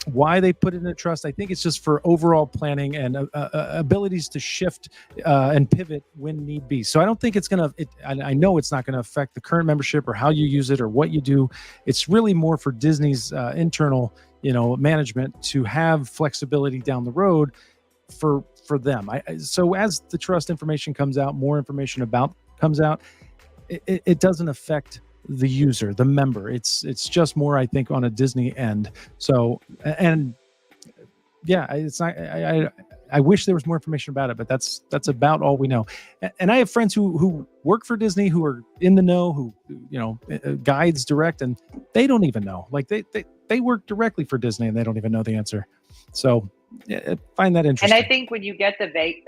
why they put it in a trust, I think it's just for overall planning and abilities to shift and pivot when need be. So I don't think it's going to, I know it's not going to affect the current membership or how you use it or what you do. It's really more for Disney's internal, management to have flexibility down the road for them. So as the trust information comes out, more information comes out, it doesn't affect the user, the member. It's just more, I think, on a Disney end. So, and yeah, it's not. I wish there was more information about it, but that's about all we know. And I have friends who work for Disney who are in the know, who guides direct, and they don't even know. Like they work directly for Disney and they don't even know the answer. So I find that interesting. And I think when you get the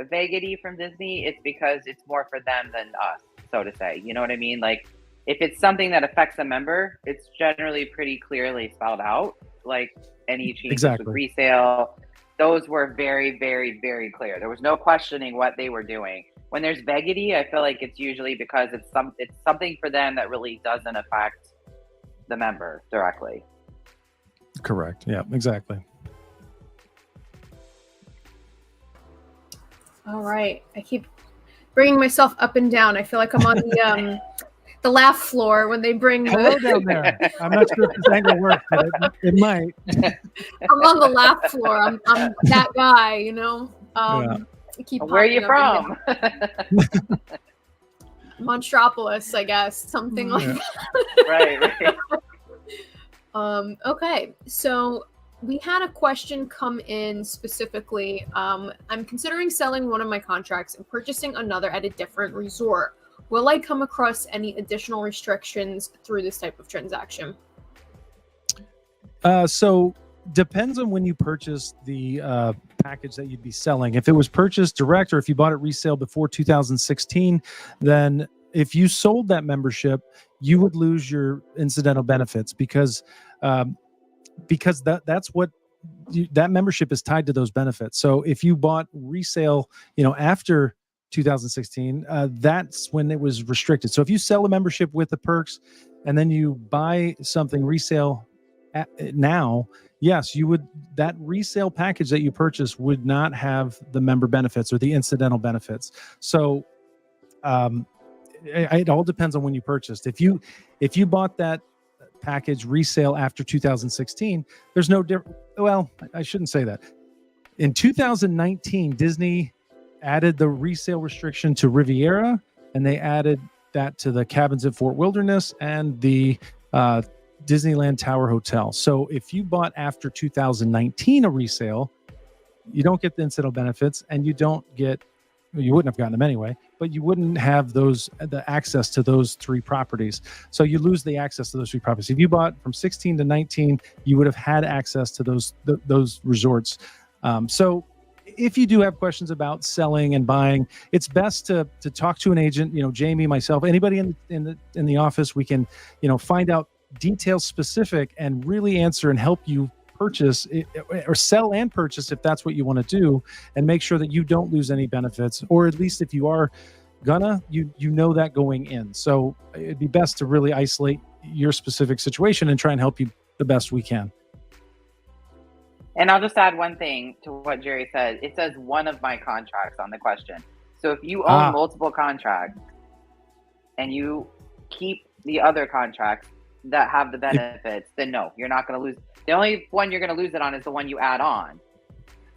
vaguity from Disney, it's because it's more for them than us, so to say. You know what I mean? Like if it's something that affects a member, it's generally pretty clearly spelled out. Like any changes with resale, those were very, very, very clear. There was no questioning what they were doing. When there's vaguity, I feel like it's usually because it's something for them that really doesn't affect the member directly. Correct. Yeah, exactly. All right. I keep bringing myself up and down. I feel like I'm on the laugh floor when they bring Hello down there. I'm not sure if this angle works, but it might. I'm on the laugh floor. I'm that guy, Keep Where are you from? Monstropolis, I guess. Something like that. Right. Okay. So we had a question come in specifically. I'm considering selling one of my contracts and purchasing another at a different resort. Will I come across any additional restrictions through this type of transaction? So depends on when you purchase the package that you'd be selling. If it was purchased direct or if you bought it resale before 2016, then if you sold that membership, you would lose your incidental benefits because that's what that membership is tied to those benefits. So if you bought resale, after 2016, that's when it was restricted. So if you sell a membership with the perks and then you buy something resale now, yes, you would, that resale package that you purchased would not have the member benefits or the incidental benefits. So it all depends on when you purchased. If you bought that package resale after 2016, there's no different. Well, I shouldn't say that. In 2019, Disney added the resale restriction to Riviera, and they added that to the cabins at Fort Wilderness and the Disneyland Tower Hotel. So if you bought after 2019 a resale, you don't get the incidental benefits, and you wouldn't have gotten them anyway, but you wouldn't have the access to those three properties. So you lose the access to those three properties. If you bought from 16 to 19, you would have had access to those resorts. So if you do have questions about selling and buying, it's best to talk to an agent. Jamie, myself, anybody in the office, we can find out details specific and really answer and help you purchase or sell and purchase if that's what you want to do, and make sure that you don't lose any benefits, or at least if you are gonna, you know that going in. So it'd be best to really isolate your specific situation and try and help you the best we can. And I'll just add one thing to what Jerry said. It says one of my contracts on the question. So if you own multiple contracts and you keep the other contracts that have the benefits, then no, you're not going to lose. The only one you're going to lose it on is the one you add on.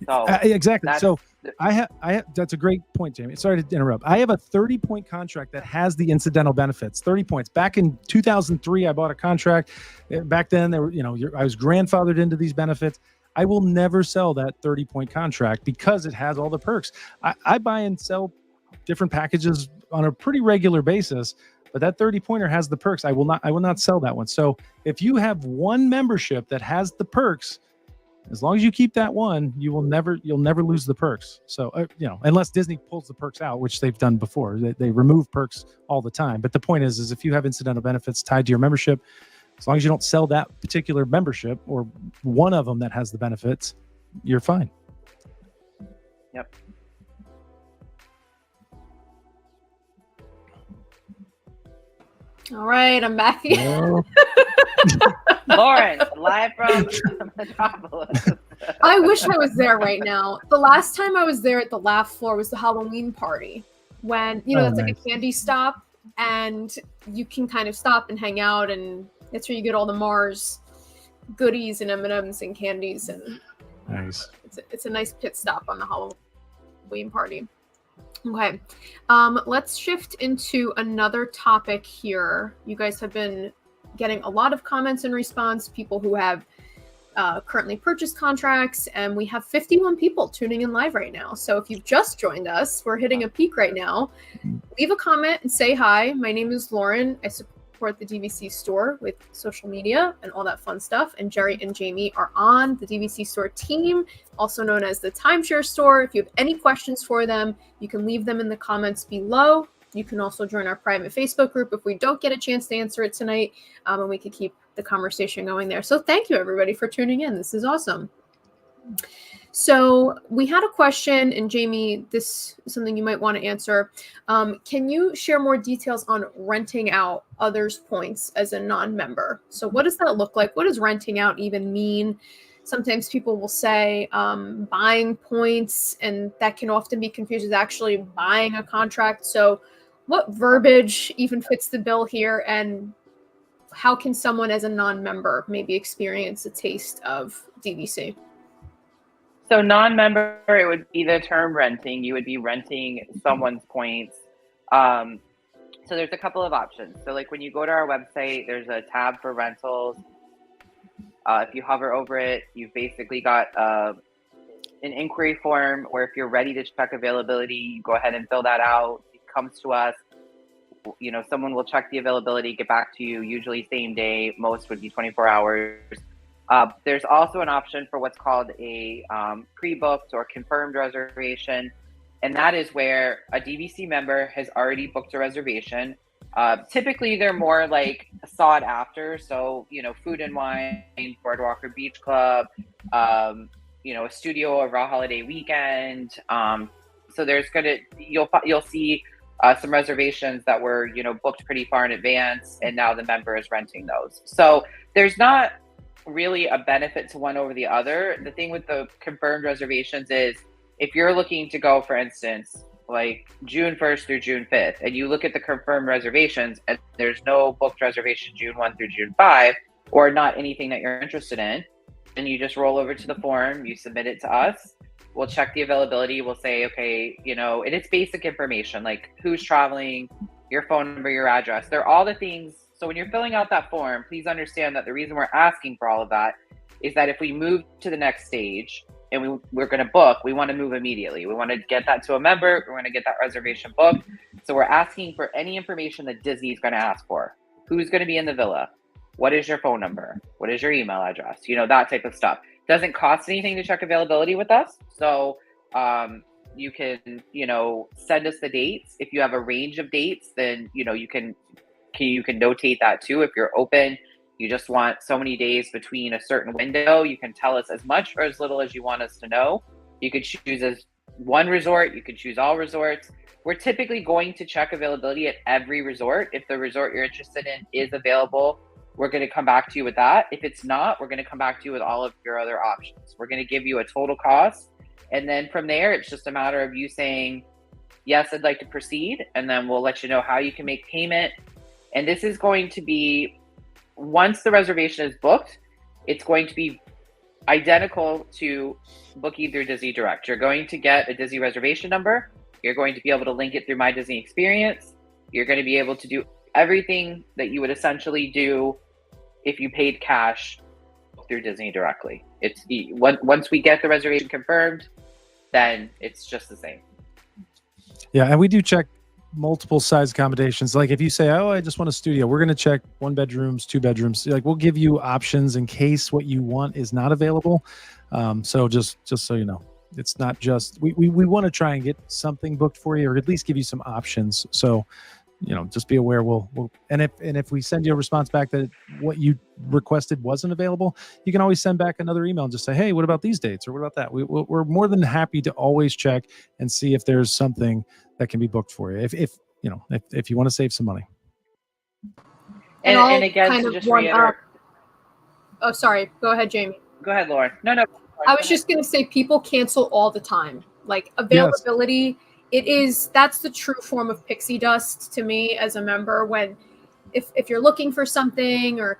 So exactly. So I have that's a great point, Jamie. Sorry to interrupt. I have a 30-point contract that has the incidental benefits. 30 points. Back in 2003, I bought a contract. Back then, there were, I was grandfathered into these benefits. I will never sell that 30-point contract because it has all the perks. I buy and sell different packages on a pretty regular basis, but that 30-pointer has the perks. I will not sell that one. So if you have one membership that has the perks, as long as you keep that one, you'll never lose the perks. So unless Disney pulls the perks out, which they've done before, they remove perks all the time. But the point is if you have incidental benefits tied to your membership, as long as you don't sell that particular membership or one of them that has the benefits, you're fine. Yep. All right, I'm back again. Lauren, live from Metropolis. I wish I was there right now. The last time I was there at the laugh floor was the Halloween party, when that's nice. Like a candy stop, and you can kind of stop and hang out, and that's where you get all the Mars goodies and M&Ms and candies, and nice. It's a nice pit stop on the Halloween party. Okay, let's shift into another topic here. You guys have been getting a lot of comments in response, people who have currently purchased contracts, and we have 51 people tuning in live right now. So if you've just joined us, we're hitting a peak right now. Leave a comment and say hi. My name is Lauren. I support the DVC store with social media and all that fun stuff. And Jerry and Jamie are on the DVC store team, also known as the Timeshare Store. If you have any questions for them, you can leave them in the comments below. You can also join our private Facebook group if we don't get a chance to answer it tonight, and we could keep the conversation going there. So thank you everybody for tuning in. This is awesome. So we had a question, and Jamie, this is something you might want to answer. Can you share more details on renting out others' points as a non-member? So what does that look like? What does renting out even mean? Sometimes people will say buying points, and that can often be confused with actually buying a contract. So what verbiage even fits the bill here, and how can someone as a non-member maybe experience a taste of DVC? So non-member, it would be the term renting. You would be renting someone's points. So there's a couple of options. So like when you go to our website, there's a tab for rentals. If you hover over it, you've basically got an inquiry form where if you're ready to check availability, you go ahead and fill that out. It comes to us. You know, someone will check the availability, get back to you, usually same day. Most would be 24 hours. There's also an option for what's called a pre-booked or confirmed reservation. And that is where a DVC member has already booked a reservation. Typically, they're more like sought after. So, you know, Food and Wine, Boardwalk or Beach Club, you know, a studio over a holiday weekend. So there's you'll see some reservations that were, you know, booked pretty far in advance, and now the member is renting those. So there's not really a benefit to one over the other. The thing with the confirmed reservations is if you're looking to go, for instance, like June 1st through June 5th, and you look at the confirmed reservations and there's no booked reservation June 1 through June 5, or not anything that you're interested in, and you just roll over to the form, you submit it to us, we'll check the availability, we'll say, okay, you know, and it's basic information like who's traveling, your phone number, your address. They're all the things. So when you're filling out that form, please understand that the reason we're asking for all of that is that if we move to the next stage and we're going to book, we want to move immediately. We want to get that to a member. We want to get that reservation booked. So we're asking for any information that Disney is going to ask for. Who's going to be in the villa? What is your phone number? What is your email address? You know, that type of stuff. Doesn't cost anything to check availability with us. So you can, you know, send us the dates. If you have a range of dates, then, you know, you can notate that too. If you're open, you just want so many days between a certain window, you can tell us as much or as little as you want us to know. You could choose as one resort, you could choose all resorts. We're typically going to check availability at every resort. If the resort you're interested in is available, we're going to come back to you with that. If it's not, we're going to come back to you with all of your other options. We're going to give you a total cost. And then from there, it's just a matter of you saying, yes, I'd like to proceed. And then we'll let you know how you can make payment. And this is going to be, once the reservation is booked, it's going to be identical to booking through Disney Direct. You're going to get a Disney reservation number. You're going to be able to link it through My Disney Experience. You're going to be able to do everything that you would essentially do if you paid cash through Disney directly. It's once we get the reservation confirmed, then it's just the same. Yeah, and we do check multiple size accommodations. Like if you say, oh, I just want a studio, we're going to check 1 bedrooms, 2 bedrooms. Like we'll give you options in case what you want is not available. So just so you know, it's not just, we want to try and get something booked for you, or at least give you some options. So, you know, just be aware. We'll and if we send you a response back that what you requested wasn't available, you can always send back another email and just say, hey, what about these dates, or what about that? We're more than happy to always check and see if there's something that can be booked for you. If you know, if you want to save some money. And again, kind to just reiterate. Oh, sorry. Go ahead, Jamie. Go ahead, Lauren. No. I was just going to say people cancel all the time. Like availability. Yes. That's the true form of pixie dust to me as a member, when if you're looking for something, or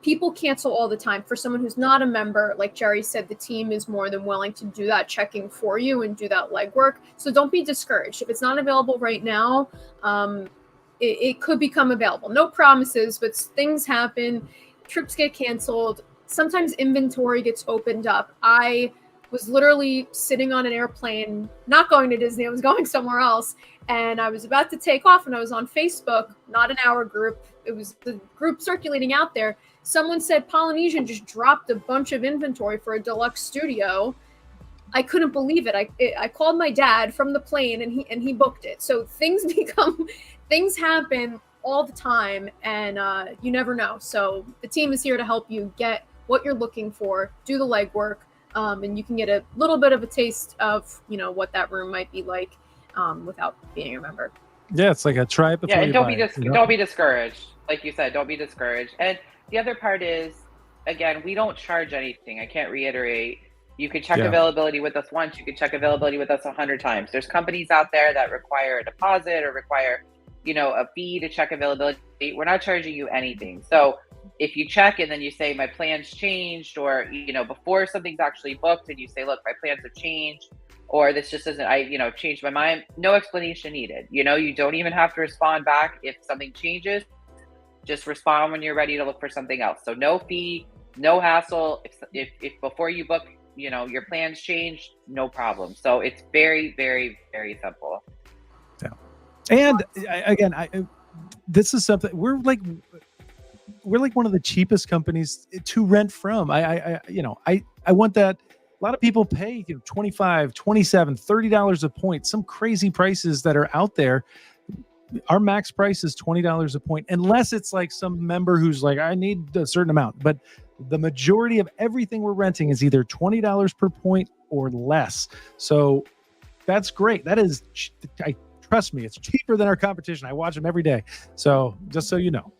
people cancel all the time. For someone who's not a member, like Jerry said, the team is more than willing to do that checking for you and do that legwork. So don't be discouraged. If it's not available right now, it could become available. No promises, but things happen. Trips get canceled. sometimes inventory gets opened up. I was literally sitting on an airplane, not going to Disney, I was going somewhere else, and I was about to take off, and I was on Facebook, not in our group, it was the group circulating out there. Someone said Polynesian just dropped a bunch of inventory for a deluxe studio. I couldn't believe it. I called my dad from the plane, and he booked it. So things happen all the time, and you never know. So the team is here to help you get what you're looking for, do the legwork, and you can get a little bit of a taste of, you know, what that room might be like without being a member. Yeah, it's like a try it before and you don't buy be it, don't be discouraged. Like you said, don't be discouraged. And the other part is, again, we don't charge anything. I can't reiterate. You could check availability with us once. You could check availability with us 100 times. There's companies out there that require a deposit or require, you know, a fee to check availability. We're not charging you anything. So if you check and then you say my plans changed, or, you know, before something's actually booked and you say, look, my plans have changed, or this just isn't, changed my mind, no explanation needed. You know, you don't even have to respond back if something changes. Just respond when you're ready to look for something else. So no fee, no hassle. If before you book, you know, your plans change, no problem. So it's very, very, very simple. Yeah. And again, this is something we're like one of the cheapest companies to rent from. I want that. A lot of people pay, you know, $25, $27, $30 a point, some crazy prices that are out there. Our max price is $20 a point, unless it's like some member who's like, I need a certain amount. But the majority of everything we're renting is either $20 per point or less. So that's great. That is, trust me, it's cheaper than our competition. I watch them every day. So just so you know.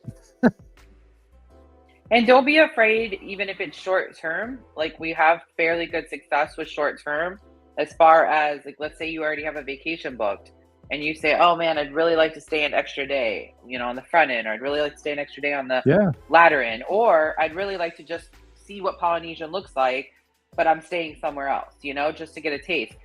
And don't be afraid, even if it's short term. Like, we have fairly good success with short term, as far as, like, let's say you already have a vacation booked and you say, oh man, I'd really like to stay an extra day, you know, on the front end, or I'd really like to stay an extra day on the latter end, or I'd really like to just see what Polynesian looks like, but I'm staying somewhere else, you know, just to get a taste.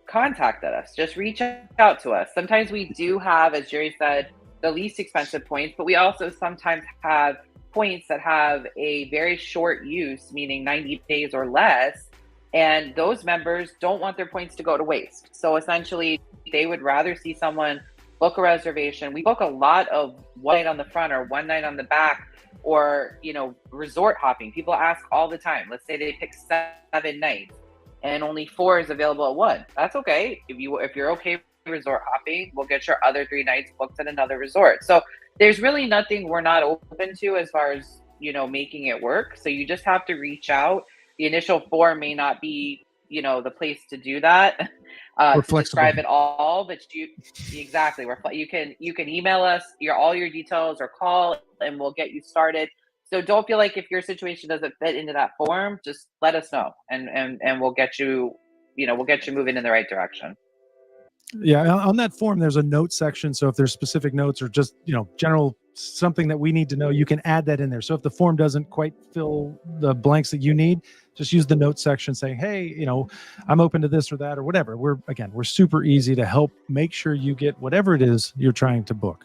Contact us, just reach out to us. Sometimes we do have, as Jerry said, the least expensive points, but we also sometimes have points that have a very short use, meaning 90 days or less, and those members don't want their points to go to waste. So essentially, they would rather see someone book a reservation. We book a lot of one night on the front or one night on the back, or, you know, resort hopping. People ask all the time. Let's say they pick 7 nights and only 4 is available at one. That's okay. If you're okay with resort hopping, we'll get your other 3 nights booked at another resort. So there's really nothing we're not open to as far as, you know, making it work. So you just have to reach out. The initial form may not be, you know, the place to do that, to describe it all, but you can email us all your details or call, and we'll get you started. So don't feel like if your situation doesn't fit into that form, just let us know, and we'll get you, we'll get you moving in the right direction. Yeah, on that form, there's a note section. So if there's specific notes or just, you know, general something that we need to know, you can add that in there. So if the form doesn't quite fill the blanks that you need, just use the note section saying, hey, you know, I'm open to this or that or whatever. We're super easy to help make sure you get whatever it is you're trying to book.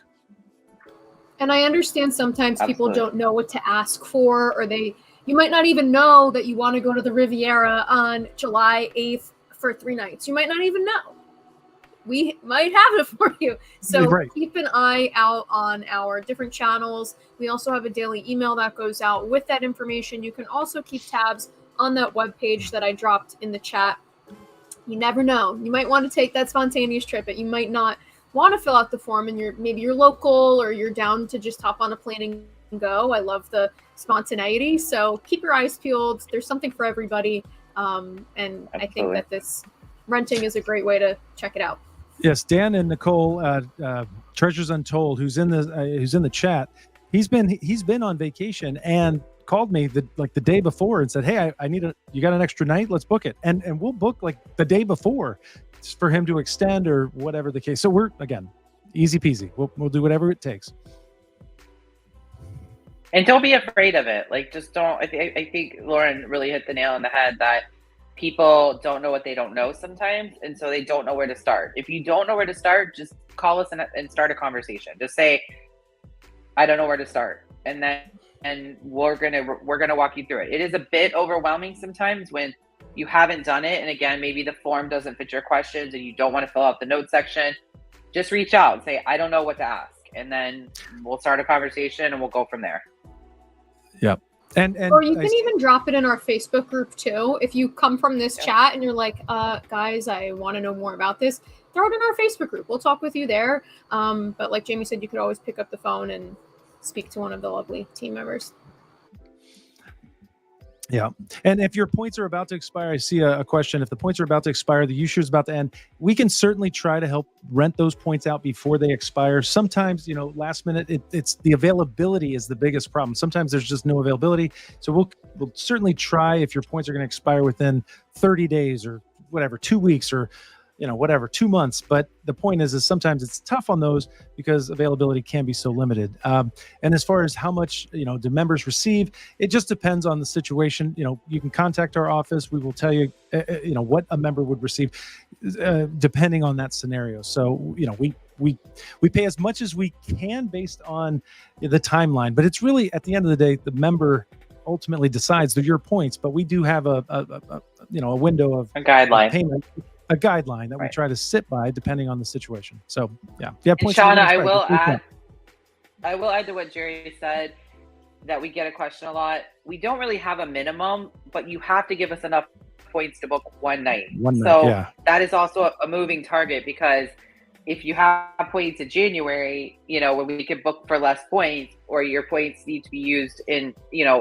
And I understand sometimes people don't know what to ask for, or you might not even know that you want to go to the Riviera on July 8th for 3 nights. You might not even know. We might have it for you. So keep an eye out on our different channels. We also have a daily email that goes out with that information. You can also keep tabs on that webpage that I dropped in the chat. You never know. You might want to take that spontaneous trip, but you might not want to fill out the form, and maybe you're local, or you're down to just hop on a plane and go. I love the spontaneity. So keep your eyes peeled. There's something for everybody. And Absolutely. I think that this renting is a great way to check it out. Yes, Dan and Nicole, Treasures Untold, who's in the chat. He's been on vacation and called me the day before and said, "Hey, you got an extra night? Let's book it." And we'll book like the day before for him to extend or whatever the case. So we're, again, easy peasy. We'll do whatever it takes. And don't be afraid of it. Like, just don't. I think Lauren really hit the nail on the head that people don't know what they don't know sometimes, and so they don't know where to start. If you don't know where to start, just call us and start a conversation. Just say, I don't know where to start. And then we're gonna walk you through it. It is a bit overwhelming sometimes when you haven't done it, and again, maybe the form doesn't fit your questions and you don't want to fill out the notes section. Just reach out and say, I don't know what to ask, and then we'll start a conversation and we'll go from there. Yep. And or you can even drop it in our Facebook group too. If you come from this chat and you're like, guys, I want to know more about this, throw it in our Facebook group. We'll talk with you there. But like Jamie said, you could always pick up the phone and speak to one of the lovely team members. Yeah. And if your points are about to expire, I see a question. If the points are about to expire, the issue is about to end, we can certainly try to help rent those points out before they expire. Sometimes, last minute, it's the availability is the biggest problem. Sometimes there's just no availability. So we'll certainly try, if your points are going to expire within 30 days or whatever, 2 weeks or whatever, 2 months. But the point is sometimes it's tough on those because availability can be so limited. And as far as how much, do members receive, it just depends on the situation. You can contact our office. We will tell you, what a member would receive depending on that scenario. So, we pay as much as we can based on the timeline, but it's really at the end of the day, the member ultimately decides your points, but we do have a window of a guideline. Payment. A guideline that we try to sit by depending on the situation. So yeah. Shauna, I will add to what Jerry said, that we get a question a lot. We don't really have a minimum, but you have to give us enough points to book one night. That is also a moving target, because if you have points in January, when we can book for less points, or your points need to be used in,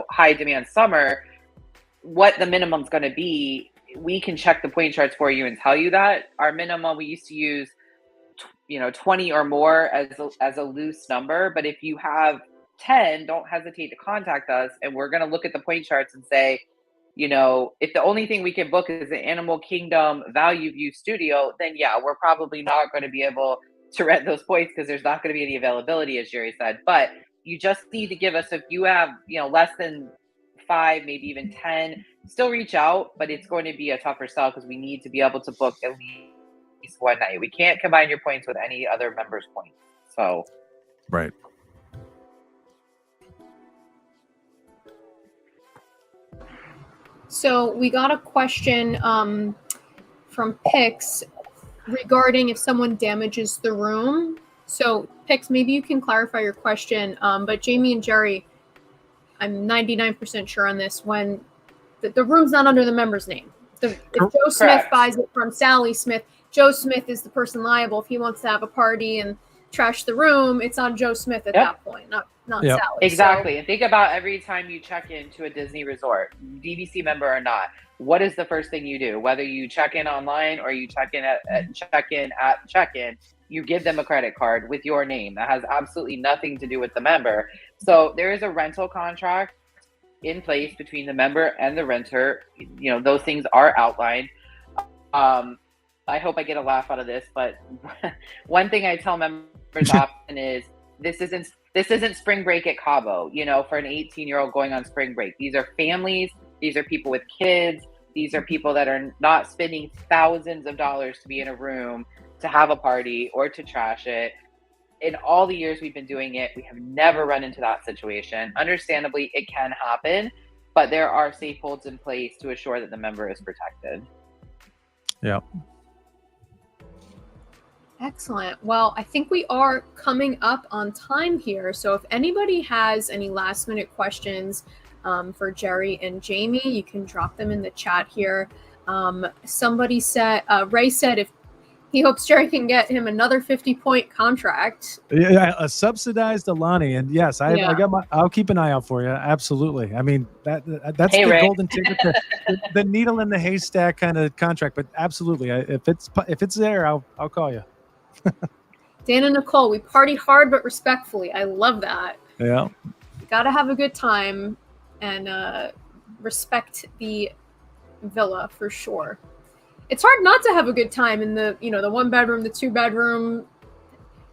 high demand summer, what the minimum is going to be, we can check the point charts for you and tell you that. Our minimum, we used to use, 20 or more as a loose number. But if you have 10, don't hesitate to contact us, and we're going to look at the point charts and say, if the only thing we can book is an Animal Kingdom Value View Studio, then yeah, we're probably not going to be able to rent those points because there's not going to be any availability, as Jerry said. But you just need to give us, if you have, less than 5, maybe even 10, still reach out, but it's going to be a tougher sell because we need to be able to book at least one night. We can't combine your points with any other member's points. So, right. So we got a question from Pix regarding if someone damages the room. So Pix, maybe you can clarify your question. But Jamie and Jerry, I'm 99% sure on this, when the room's not under the member's name. If Joe Smith buys it from Sally Smith, Joe Smith is the person liable. If he wants to have a party and trash the room, it's on Joe Smith at that point, not Sally. Exactly. And think about every time you check into a Disney resort, DVC member or not, what is the first thing you do? Whether you check in online or you check in at check-in, you give them a credit card with your name. That has absolutely nothing to do with the member. So there is a rental contract in place between the member and the renter. Those things are outlined. I hope I get a laugh out of this, but one thing I tell members often is this isn't spring break at Cabo, for an 18-year-old going on spring break. These are families. These are people with kids. These are people that are not spending thousands of dollars to be in a room, to have a party, or to trash it. In all the years we've been doing it, we have never run into that situation. Understandably, it can happen, but there are safe holds in place to assure that the member is protected. Yeah. Excellent. Well, I think we are coming up on time here. So if anybody has any last minute questions for Jerry and Jamie, you can drop them in the chat here. Somebody said, Ray said, if he hopes Jerry can get him another 50-point contract. Yeah, a subsidized Alani, and yes, I'll keep an eye out for you. Absolutely. I mean, that's the Ray. Golden ticket, the needle in the haystack kind of contract. But absolutely, if it's there, I'll call you. Dan and Nicole, we party hard but respectfully. I love that. Yeah. You got to have a good time and respect the villa for sure. It's hard not to have a good time in the 1 bedroom, the 2 bedroom.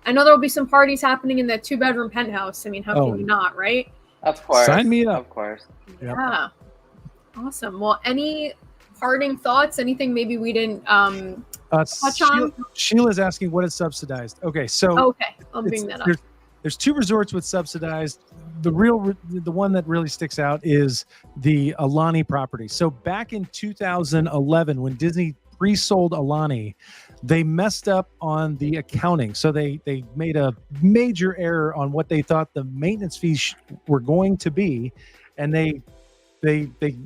I know there'll be some parties happening in that 2 bedroom penthouse. I mean, how can you not, right? Of course. Sign me up. Of course. Yeah. Yep. Awesome. Well, any parting thoughts? Anything maybe we didn't touch on? Sheila's asking what is subsidized. Okay, so I'll bring that up. there's two resorts with subsidized. The one that really sticks out is the Alani property. So back in 2011, when Disney pre-sold Alani, they messed up on the accounting. So they made a major error on what they thought the maintenance fees were going to be, and they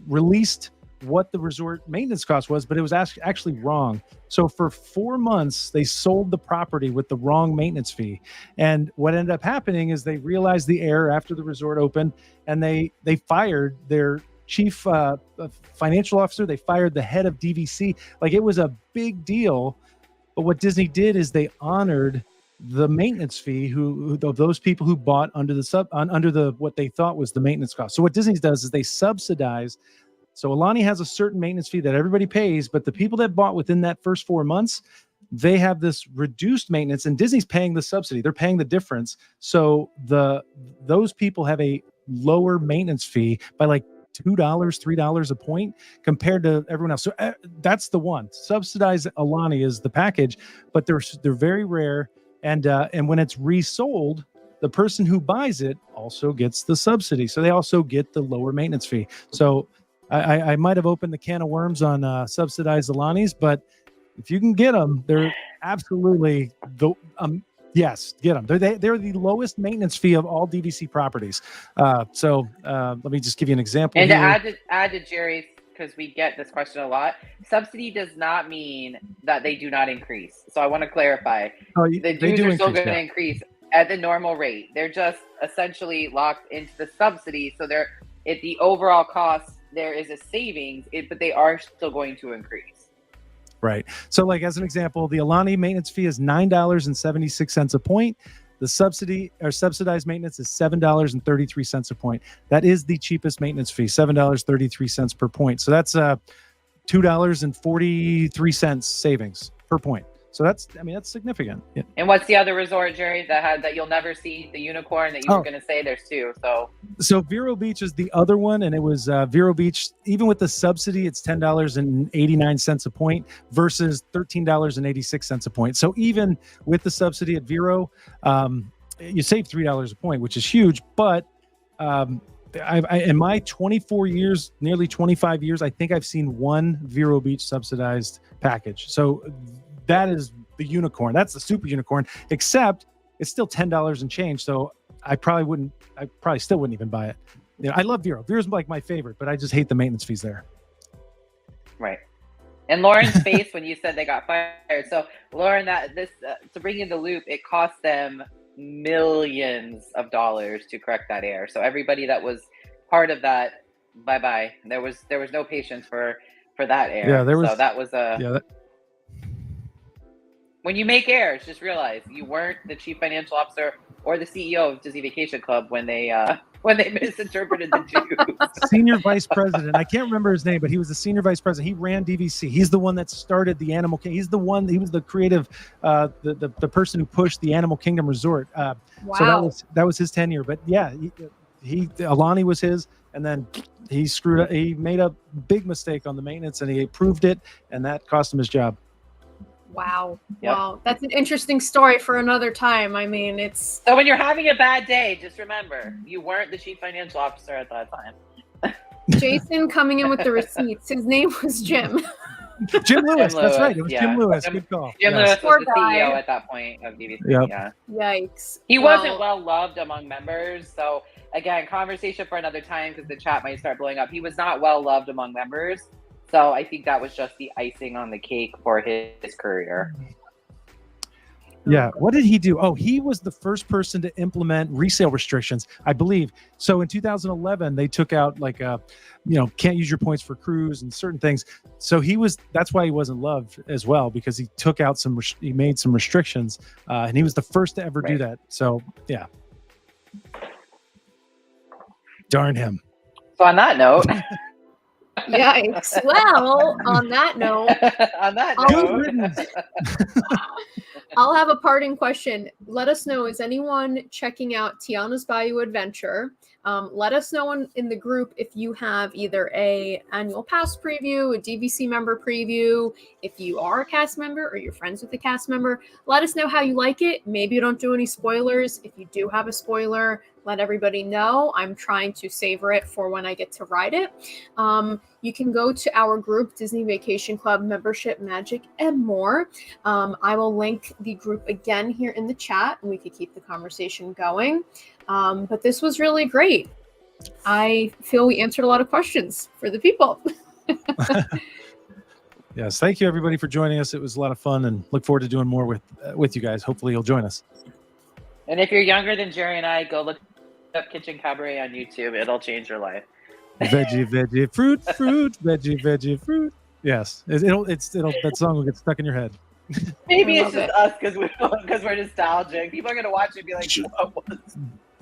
released what the resort maintenance cost was, but it was actually wrong. So for 4 months, they sold the property with the wrong maintenance fee. And what ended up happening is they realized the error after the resort opened, and they fired their chief financial officer. They fired the head of DVC. Like, it was a big deal. But what Disney did is they honored the maintenance fee who of those people who bought under the what they thought was the maintenance cost. So what Disney does is they subsidize. So Alani has a certain maintenance fee that everybody pays, but the people that bought within that first 4 months, they have this reduced maintenance, and Disney's paying the subsidy. They're paying the difference. So those people have a lower maintenance fee by like $2, $3 a point compared to everyone else. So that's the one. Subsidized Alani is the package, but they're very rare. And when it's resold, the person who buys it also gets the subsidy. So they also get the lower maintenance fee. So I might have opened the can of worms on subsidized Alanis, but if you can get them, they're absolutely yes, get them. They're the lowest maintenance fee of all DVC properties. So let me just give you an example. And here. to add to Jerry's, because we get this question a lot, subsidy does not mean that they do not increase. So I want to clarify. The dues are still going to increase at the normal rate. They're just essentially locked into the subsidy. So at the overall cost, there is a savings, but they are still going to increase. Right. So like, as an example, the Alani maintenance fee is $9.76 a point. The subsidy or subsidized maintenance is $7.33 a point. That is the cheapest maintenance fee, $7.33 per point. So that's $2.43 savings per point. So that's significant. Yeah. And what's the other resort, Jerry, that you'll never see, the unicorn that you were going to say? There's two. So Vero Beach is the other one, and it was Vero Beach. Even with the subsidy, it's $10.89 a point versus $13.86 a point. So even with the subsidy at Vero, you save $3 a point, which is huge. But in my 24 years, nearly 25 years, I think I've seen one Vero Beach subsidized package. So that is the unicorn. That's the super unicorn, except it's still $10 and change. So I probably still wouldn't even buy it. You know, I love Vero. Vero's like my favorite, but I just hate the maintenance fees there. Right. And Lauren's face when you said they got fired. So Lauren, to bring you the loop, it cost them millions of dollars to correct that error. So everybody that was part of that, bye-bye. There was no patience for that error. Yeah, there was. So that was when you make errors, just realize you weren't the chief financial officer or the CEO of Disney Vacation Club when they misinterpreted the dues. Senior vice president. I can't remember his name, but he was the senior vice president. He ran DVC. He's the one that started the Animal Kingdom. He was the creative, the person who pushed the Animal Kingdom Resort. Wow. So that was his tenure. But yeah, Alani was his, and then he screwed up. He made a big mistake on the maintenance, and he approved it, and that cost him his job. Wow. Yep. Wow. That's an interesting story for another time. I mean, it's... So when you're having a bad day, just remember, you weren't the chief financial officer at that time. Jason coming in with the receipts. His name was Jim. Jim Lewis. That's right. It was Jim Lewis. Good call. Jim Lewis was the CEO at that point of DVC. Yep. Yeah. Yikes. He wasn't well loved among members. So again, conversation for another time because the chat might start blowing up. He was not well loved among members. So I think that was just the icing on the cake for his career. Yeah. What did he do? Oh, he was the first person to implement resale restrictions, I believe. So in 2011, they took out can't use your points for cruise and certain things. So that's why he wasn't loved as well, because he took out he made some restrictions, and he was the first to ever do that. So yeah. Darn him. So on that note. Yikes. Well, on that note. Good riddance. I'll have a parting question. Let us know, is anyone checking out Tiana's Bayou Adventure? Let us know in the group if you have either a annual pass preview, a DVC member preview, if you are a cast member or you're friends with the cast member. Let us know how you like it. Maybe you don't do any spoilers. If you do have a spoiler, let everybody know. I'm trying to savor it for when I get to ride it. You can go to our group, Disney Vacation Club Membership, Magic, and More. I will link the group again here in the chat, and we could keep the conversation going. But this was really great. I feel we answered a lot of questions for the people. Yes, thank you everybody for joining us. It was a lot of fun, and look forward to doing more with you guys. Hopefully you'll join us. And if you're younger than Jerry and I, go look up Kitchen Cabaret on YouTube. It'll change your life. Veggie, veggie, fruit, fruit, veggie, veggie, fruit. Yes, it'll that song will get stuck in your head. Maybe it's just us because we're nostalgic. People are gonna watch it and be like,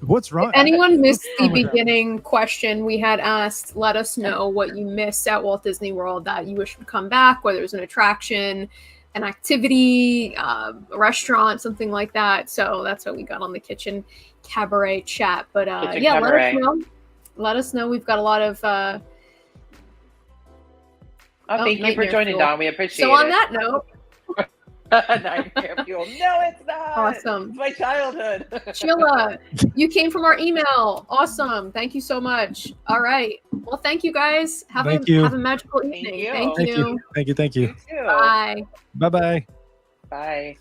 What's wrong? If anyone missed the beginning question we had asked, let us know what you missed at Walt Disney World that you wish would come back, whether it was an attraction, an activity, a restaurant, something like that. So that's what we got on the Kitchen Cabaret chat. But yeah, Cabaret. Let us know. We've got a lot of thank you for joining, Dawn. We appreciate it. So on that note, Nightmare Fuel. No, it's not. Awesome. It's my childhood. Sheila, you came from our email. Awesome. Thank you so much. All right. Well, thank you guys. Have a magical evening. Thank you. Thank you. Thank you. You too. Bye. Bye-bye. Bye.